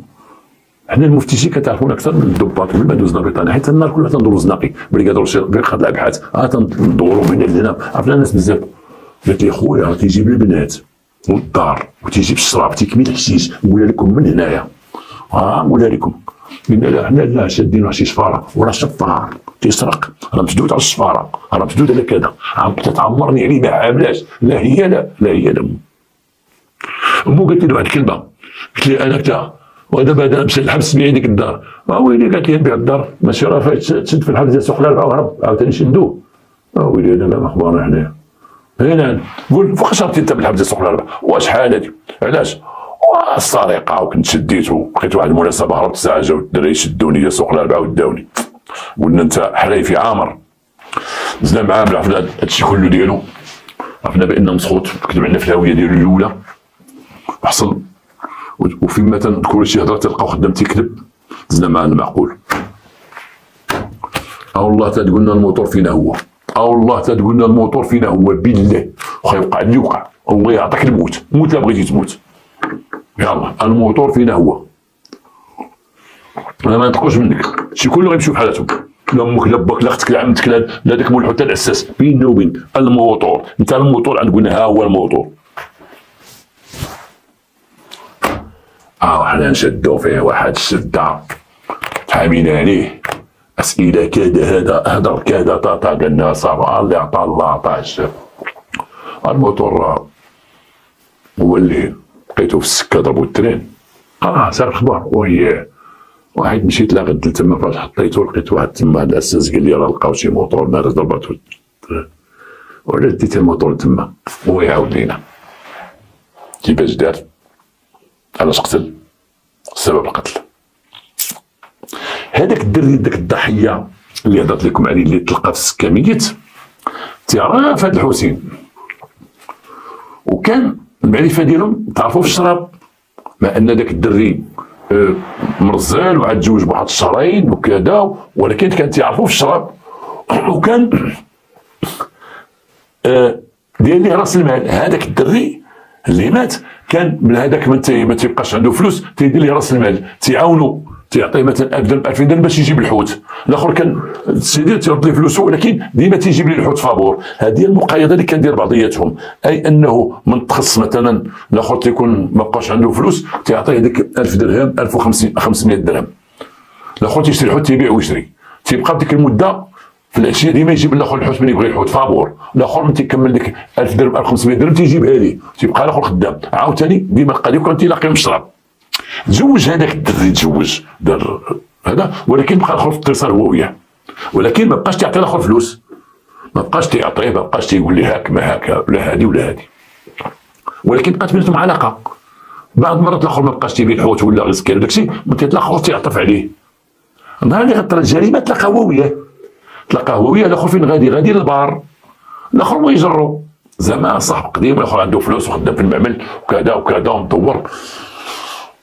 حنا المفتشين كتعرفونا اكثر من الضباط من دوزنا بريطانيا، حيت النهار كله تندورو زناقي بريكادور بريقاد الابحاث، تندورو من هنا لهنا، عرفنا الناس بزاف. قالت لي خويا تيجيب البنات والدار وتيجيب الشراب تيكمي الحشيش، نقولها لكم من هنايا، نقولها لكم. قلنا لا حنا لا شادين شي شفاره، وراه شفار تيسرق، راه مسدود على الشفاره، راه مسدود على كذا، تتعمرني عليه ما عاملاش، لا هي لا هي لا. امو قالت لي واحد الكلمه، قلت لي انا كتا ودابا انا نمشي للحبس نبيع ديك الدار. ويلي قالت لي نبيع الدار ماشي راه فايت تشد في الحبس ديال سوق الاربعه وهرب، عاوتاني شدوه. ويلي انا ما اخبارنا حنايا هنا. قول فوقاش هربتي انت بالحبس ديال سوق الاربعه؟ وشحال هادي؟ علاش؟ السرقه، وكنت شديت وبقيت واحد المناسبه هربت ساعه، جاو الدراري شدوني ديال سوق الاربعه وداوني. قلنا انت حريفي عامر، زنا معاه بالعفله هادشي كله ديالو، عرفنا بان مسخوط، كتب عندنا في الهويه ديالو الاولى وحصل، وفيما تنذكر شي هضره تلقاو خدام تيكذب، دزنا مع المعقول. او الله تقول لنا الموتور فينا هو، او الله تقول لنا الموتور فينا هو، بالله واخا يوقع اللي يوقع، الله يعطيك الموت، موت لا بغيتي تموت، يلا الموتور فينا هو. انا ما نطقوش منك، شي كله غيمشيو بحالاتهم، لا امك لا باك لا اختك لا عمتك لا داك مول حتى الاساس، بيننا وبين الموتور، انت الموتور عند قلنا ها هو الموتور. حنا نشدو فيه واحد الشده حامينا عليه، اسئله كذا هذا اهدر كذا طاطا، قالنا صافا اللي عطا الله عطاه الشر. الموتور هو اللي لقيتو في السكه ضربو الترين، صار الخبر وهي واحد مشيت لاغد تما فاش حطيتو لقيت واحد تما الاساس قال لي راه لقاو شي موتور نار ضرباتو، ولا ديت الموتور تما هو يعاود لينا كيفاش دار، علاش قتل، سبب القتل. هذاك الدري داك الضحيه اللي هضرت لكم عليه اللي تلقى في السكه ميت، تعرف هذا الحسين، وكان المعرفه ديالهم تعرفوا في الشراب، مع ان داك الدري مرزال وعاد تزوج بواحد الشهرين وكذا، ولكن كان تيعرفوا في الشراب، وكان داير ليه راس المال. هذاك الدري اللي مات كان من هذاك ما تيبقاش عنده فلوس، تيدير ليه راس المال، تيعاونو، تيعطيه مثلا 1000 درهم 2000 درهم باش يجيب الحوت. الاخر كان سيدي تيرد ليه فلوسه، ولكن ديما تيجيب ليه الحوت فابور. هذه المقايضه اللي كندير بعضياتهم، اي انه من تخص مثلا الاخر تيكون ما بقاش عنده فلوس، تيعطيه هذيك 1000 درهم 1500 درهم، الاخر تيشري الحوت تيبيع ويشري، تيبقى بديك المده في العشيه ديما يجيب الاخر الحوت من يبغي الحوت فابور، الاخر من تيكمل ديك 1000 درهم 1500 درهم تيجيبها ليه، تيبقى الاخر خدام عاوتاني ديما القضيه كان تيلاقيهم الشراب. تزوج هذاك الدري، تزوج دار هذا، ولكن بقى الاخر في اتصال هو وياه، ولكن ما بقاش تيعطي الاخر فلوس، ما بقاش تيعطيه، ما بقاش تيقول لي هاك ما هاك، لا هادي ولا هادي، ولكن بقات بيناتهم علاقه. بعض المرات الاخر ما بقاش تيبيع الحوت ولا غير سكر داكشي، الاخر تيعطف عليه. النهار اللي غطرى الجريمه تلقى هو وياه، الاخر فين غادي للبار، الاخر ما يجرو زعما صاحب قديم، الاخر عنده فلوس وخدام في المعمل وكذا وكذا ومدور،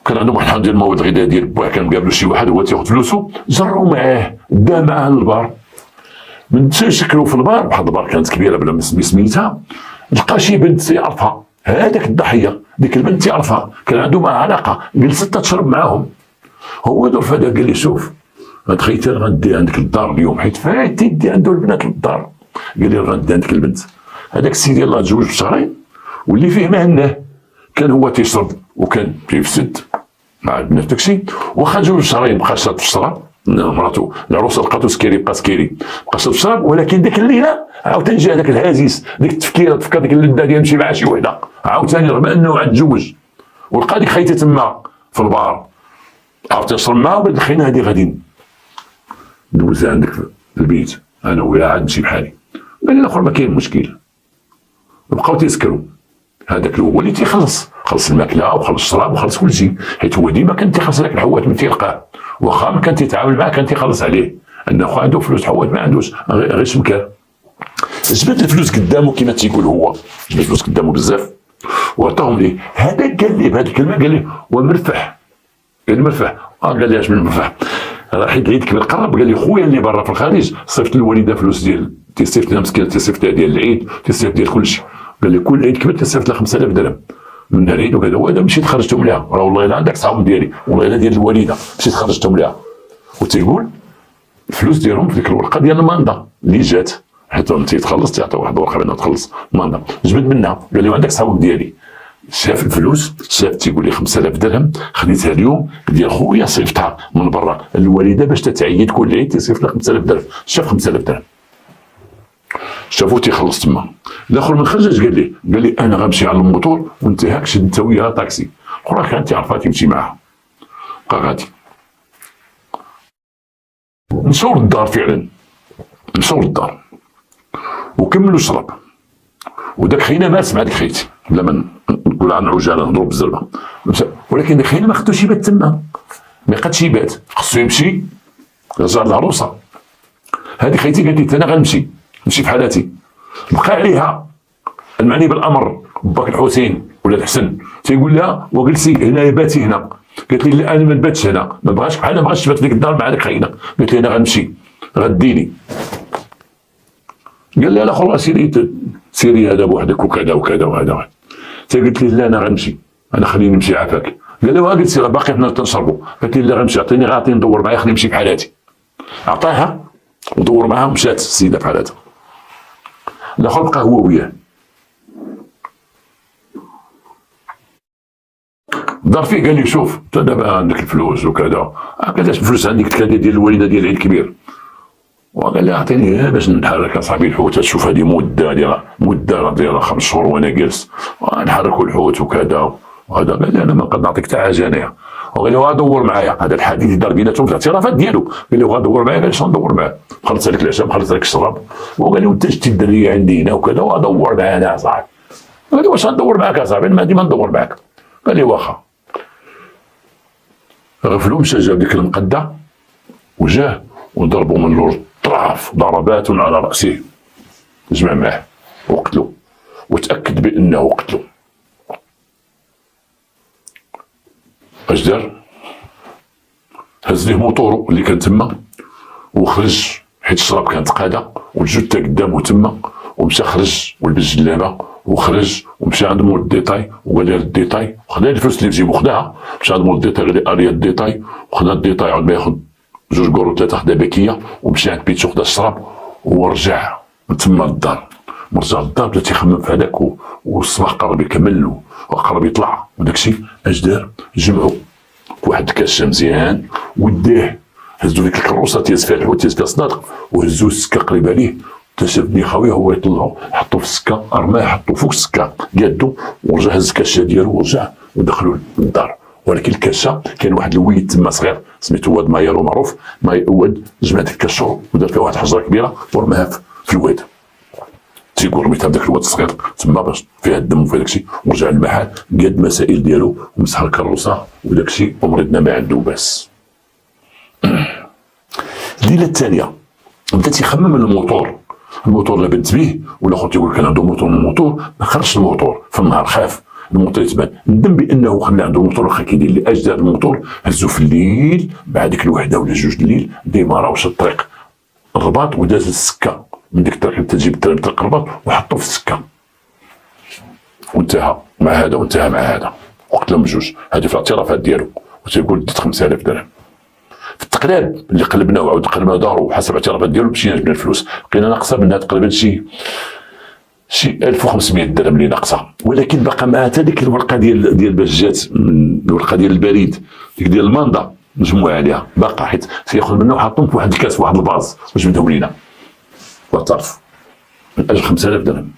كان عندهم واحد الحال ديال المواد الغذائيه ديال بواه، كان مقابلو شي واحد هو تياخذ فلوسو، جرو معاه دا معاه للبار، من تيشكلوا في البار، واحد البار كانت كبيره بلا سميتها، لقى شي بنت تيعرفها، هذاك الضحيه ديك البنت تيعرفها، كان عنده معها علاقه، جلست تشرب معاهم. هو دور فدا قال لي شوف هاد خيتي غندي عندك للدار اليوم، حيت فايت تيدي عنده البنات للدار، قال لي غندي عندك البنت. هذاك السيد يلاه تزوج بشهرين، واللي فيه مهنه كان هو تيشرب وكان تيفسد مع البنات داكشي، واخا تزوج بشهرين بقى شاد في الشراب، مراتو العروسه لقاتو سكيري بقى سكيري، بقى شاد في الشراب، ولكن ديك الليله عاوتاني جا هذاك الهازيس، ديك التفكير تفكر ديك اللذه ديال نمشي مع شي وحده، عاوتاني رغم انه عاد تزوج ولقى ديك خيتي تما في البار، عرفت تشرب معاه، وقال الخينا هادي غادي ندوزها عندك في البيت انا وياه، عاد نمشي بحالي. قال لي الاخر ما كاين مشكل، بقاو تيسكروا. هذاك هو اللي تيخلص الماكله وخلص الشراب وخلص كل شيء، حيت هو ديما كان تيخلص هذاك الحوات من تيلقاه، واخا ما كان تيتعامل معاه كان تيخلص عليه، انه خو عنده فلوس، حوات ما عندوش غير شمكان. جبد الفلوس قدامه كما تيقول هو، جبد الفلوس قدامه بزاف وعطاهم ليه. هذا قال لي بهذه الكلمه، قال لي ومرفح، قال لي مرفح، قال لي اش من مرفح، راه حيت العيد كبير قرب، قال لي خويا اللي برا في الخارج صيفط الوالده فلوس ديال تيصيفط لها مسكين، تيصيفط لها ديال العيد، تيصيفط ديال كلشي، قال لي كل عيد كبير تيصيفط لها 5000 درهم من العيد وكذا، وانا مشيت خرجتهم لها، راه والله الا عندك صحاب ديالي، والله الا ديال الوالده مشيت خرجتهم لها، وتيقول الفلوس ديالهم في ديك الورقه ديال الماندا اللي جات، حيت تيتخلص تيعطيو واحد الورقه بانها تخلص ماندا، جبد منها، قال لي عندك صحاب ديالي، شاف الفلوس، شاف تيقول لي 5000 درهم خديتها اليوم ديال خويا صيفطها من برا الوالده باش تتعيد كل عيد تيصيفط لها 5000 درهم، شاف 5000 درهم، شافو تيخلص تما. الاخر من خرج قال لي انا غنمشي على الموتور وانت هاك شد انت وياها طاكسي، اخرى كانت تعرفها تمشي معاها، بقى غادي. مشاو للدار فعلا، مشاو للدار وكملوا الشرب، وداك خينا مات مع ديك خيتي، بلا ما نقول عن عجاله نهضروا بالزربه، ولكن داك خينا ما خدوش يبات تما، ما بقاتش يبات، خصو يمشي رجع للعروسه. هذيك خيتي قالت لي انا غنمشي، نمشي بحالاتي، بقى عليها المعني بالامر باك الحسين ولا الحسن تيقول لها وجلسي هنا باتي هنا. قالت لي لا انا ما نباتش هنا، ما بغاش بحال ما بغاش تبات في ديك الدار مع ديك خاينه. قالت لي انا غنمشي غديني. قال لي لا خلاص سيري هذا بوحدك وكذا وكذا وهذا. قلت لي لا انا غنمشي، انا خليني نمشي عافاك. قال لي قلت سير باقي حنا تنشربوا. قلت لي لا غنمشي، عطيني غاطي ندور معايا خليني نمشي بحالاتي. عطاها ودور معاها ومشات السيده بحالاتها. الاخر بقى هو وياه. دار فيه قال لي شوف انت دابا عندك الفلوس وكذا، قال الفلوس عندك الكادة ديال الوالده ديال العيد الكبير. وقال لي اعطيني باش نحرك اصاحبي الحوت. تشوف هذه مده ديال 5 شهور وانا جالس نحركوا الحوت وكذا وهذا. قال لي انا ما نقدر نعطيك حتى حاجه انايا. وقال لي غادور معايا. هذا الحديث اللي دار بيناتهم في الاعترافات ديالو. قال لي غادور معايا. قال لي شنو ندور معاك؟ خلصت عليك العشاء خلصت عليك الشراب. وقال لي وانت شتي الدريه عندي هنا وكذا وغادور معايا انا صاحبي. قال لي واش غندور معاك اصاحبي؟ انا ديما ندور معاك. قال لي واخا. غفلو مشى جاب ديك المقده وجاه وضربوا من لور طراف ضربات على راسه. جمع معه وقتلو وتاكد بانه قتلو. اش دار؟ هز ليه موطورو اللي كان تما وخرج حيت الشراب كانت قاده والجثه قدامه تما، ومشى خرج ولبس جلابه وخرج ومشى عند مول الديتاي وقال لي الديتاي وخدا الفلوس اللي في جيبو خداها. مشى عند مول الديتاي قال لي اريا الديتاي وخدا الديتاي عاد ما ياخذ 2 كورو 3 خدا باكيه ومشى عند بيتشو خدا الشراب ورجع من تما للدار. مرجع للدار بدا تيخمم في هذاك والصباح قرب يكمل وقرب يطلع وداكشي. اش دار؟ جمعوا واحد الكاس مزيان وداه هزو ديك الكروسه تيهز فيها الحوت تيهز فيها الصنادق وهزو السكه قريبه ليه. شافني خاويه هو يطلعو حطو في السكه رماه حطو فوق السكه قادو ورجع هز الكاشه ديالو ورجع ودخلوا للدار. ولكن الكاشه كان واحد الويد تما صغير سميتو واد مايرو معروف ماي واد. جمع ديك الكاشه ودار فيها واحد الحجره كبيره ورماها في الواد. تيقول رميتها بداك الواد الصغير تما باش فيها الدم وفيها داكشي. ورجع للمحل قاد المسائل ديالو ومسح الكروسه وداكشي ومرضنا ما عنده باس. الليله الثانيه بدا تيخمم الموتور لا بنت بيه ولا خوتي يقول كان عنده موتور ما خرجش الموتور في النهار. خاف الموتور يتبان ندم بانه خلى عنده موتور واخا كيدير لي. اش دار الموتور؟ هزو في الليل بعد ديك الوحده ولا 2 الليل ديمارا وشد الطريق الرباط وداز السكه من ديك الطريق اللي تجيب الترام طريق الرباط وحطو في السكه وانتهى مع هذا وانتهى مع هذا وقتلهم 2. هذه في الاعترافات ديالو. وتيقول ديت 5000 درهم. في التقلاب اللي قلبناه وعاود قلبنا دارو حسب الاعترافات ديالو مشينا جبنا الفلوس لقينا ناقصه منها تقريبا شي 1500 درهم اللي ناقصه. ولكن باقا مع حتى ديك الورقه ديال باش جات الورقه ديال البريد ديك ديال الماندا مجموعه عليها باقا حيت سياخذ منها وحطهم في واحد الكاس واحد الباز باش بداو لينا والطرف من اجل 5000 درهم.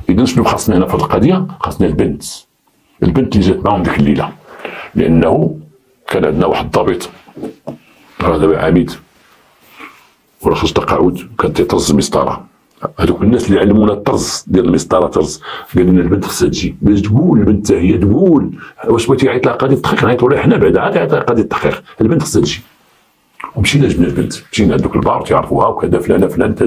اذا شنو خاصنا هنا في القضيه؟ خاصنا البنت اللي جات معاهم ديك الليله، لانه كان عندنا واحد الضابط هذا عميد ولا خرج تقاعد كان تيطرز المسطره. هذوك الناس اللي علمونا الطرز ديال المسطره طرز. قال لنا البنت خصها تجي باش تقول البنت هي تقول واش بغيتي يعيط لها قضيه التحقيق نعيطوا لها حنا بعدا عاد يعيط لها قضيه التحقيق. البنت خصها تجي. ومشينا جبنا البنت مشينا عندوك البار تعرفوها وكذا فلانه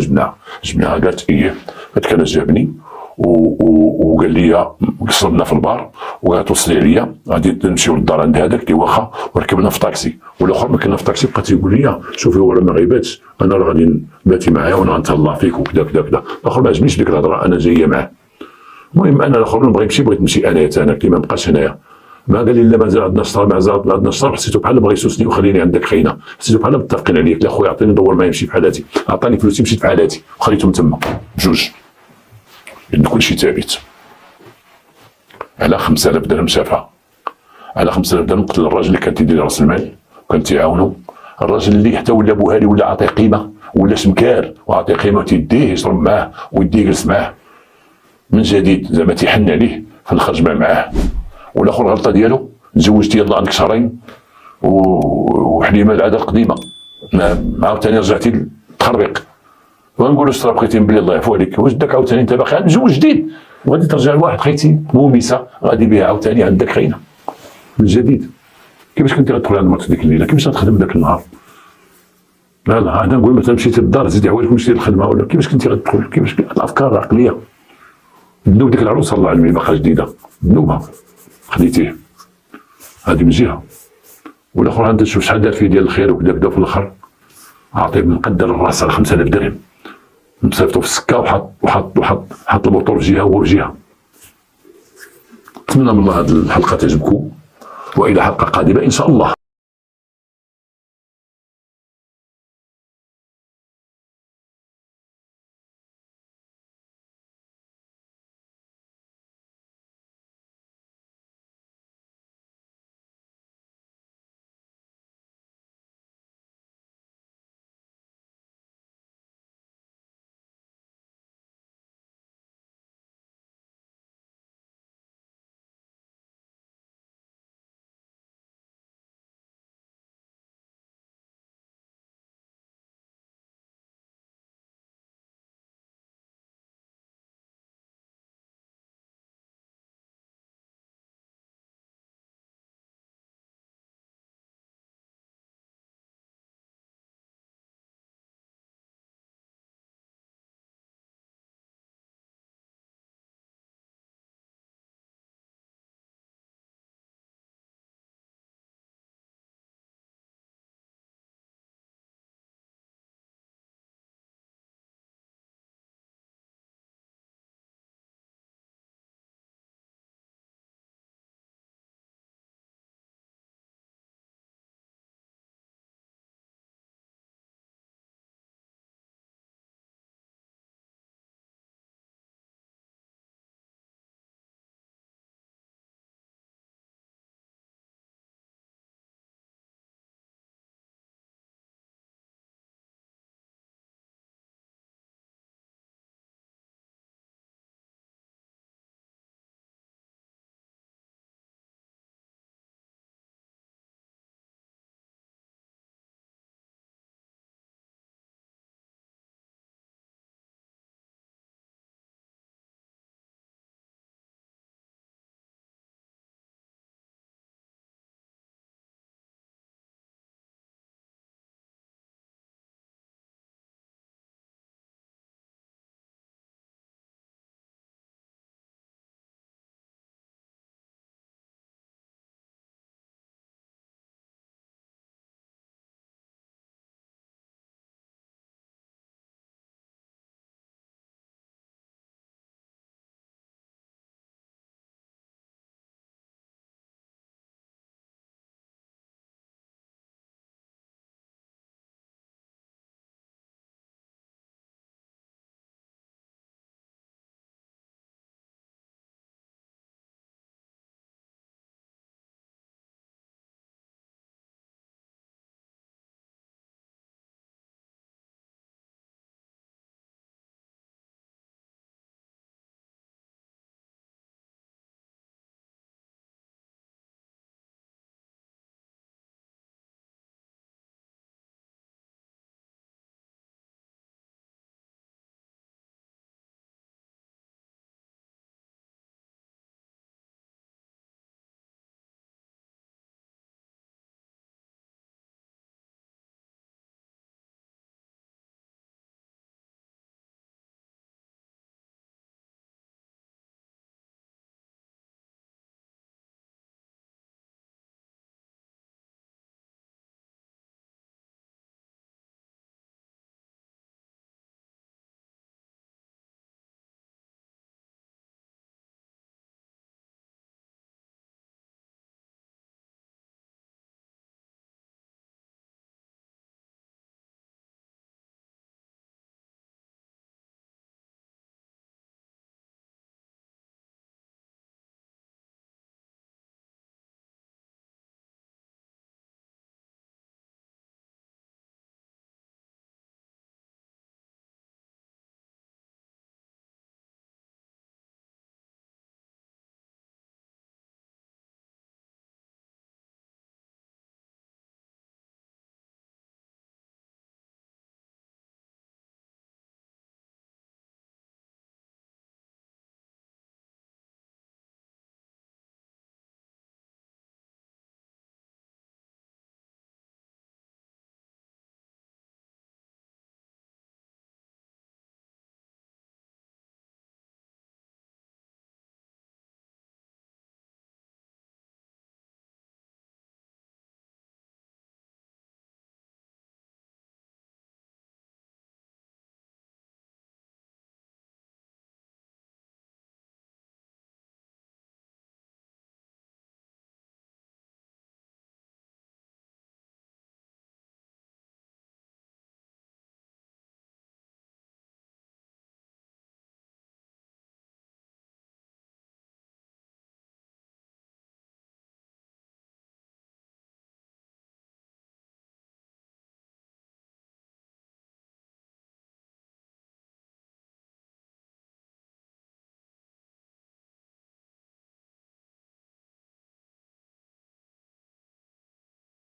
جبناها قالت ايه قالت كان جابني وقال لي قصرنا في البار وقالت وصلي عليا غادي نمشيو للدار عند هذاك اللي واخا وركبنا في طاكسي. والاخر ما كنا في طاكسي بقى تيقول لي شوفي هو راه ما غيباتش انا راه غادي نباتي معاه وانا غنتهلا فيك وكذا كذا كذا. الاخر ما عجبنيش ديك الهضره انا جايه معاه. المهم انا الاخر نبغي نمشي بغيت نمشي انايا انا قلت ما نبقاش هنايا. ما قال لي لا مازال عندنا الشراب مازال عندنا الشراب. حسيتو بحال بغى يسوسني وخليني عندك خاينه. حسيتو بحال متفقين عليا. قلت له خويا عطيني ندور معايا نمشي بحالاتي. عطاني فلوسي مشيت بحالاتي وخليتهم تما 2 لأن كلشي ثابت. على 5000 درهم شافها. على 5000 درهم قتل الراجل اللي كان تيدير راس المال وكان تيعاونو. الراجل اللي حتى ولا بوهالي ولا عطيه قيمه ولا شمكار وعطيه قيمه وتيديه يشرب معاه ويديه يجلس معاه من جديد زعما تيحن عليه فنخرج معاه. والاخر الغلطه ديالو تزوجت يلاه عندك 2 شهر وحليمه العاده القديمه عاوتاني رجعتي تخربق. ونقول له شرا بقيتي بلي الله يعفو عليك واش داك عاوتاني انت باقي مزوج جديد وغادي ترجع لواحد خيتي مومسه غادي بها عاوتاني عندك خاينه من جديد. كيفاش كنتي غتدخل عند مرتك ديك الليله؟ كيفاش غتخدم ذاك النهار؟ لا انا نقول مثلا مشيتي للدار زيدي حوايجك ومشيتي للخدمه ولا كيفاش كنتي غتدخل؟ كيفاش الافكار العقليه ذنوب ديك العروسه الله علمي باقا جديده، ذنوبها خليتيه، هذه من جهه. والاخر انت تشوف شحال دار فيه ديال الخير وكذا كذا، في الاخر عطيه مقدر الراس على 5000 درهم، مصيفطو في السكه وحط الموتور في جهه وهو في جهه. نتمنى من الله هذه الحلقه تعجبكم، والى حلقه قادمه ان شاء الله.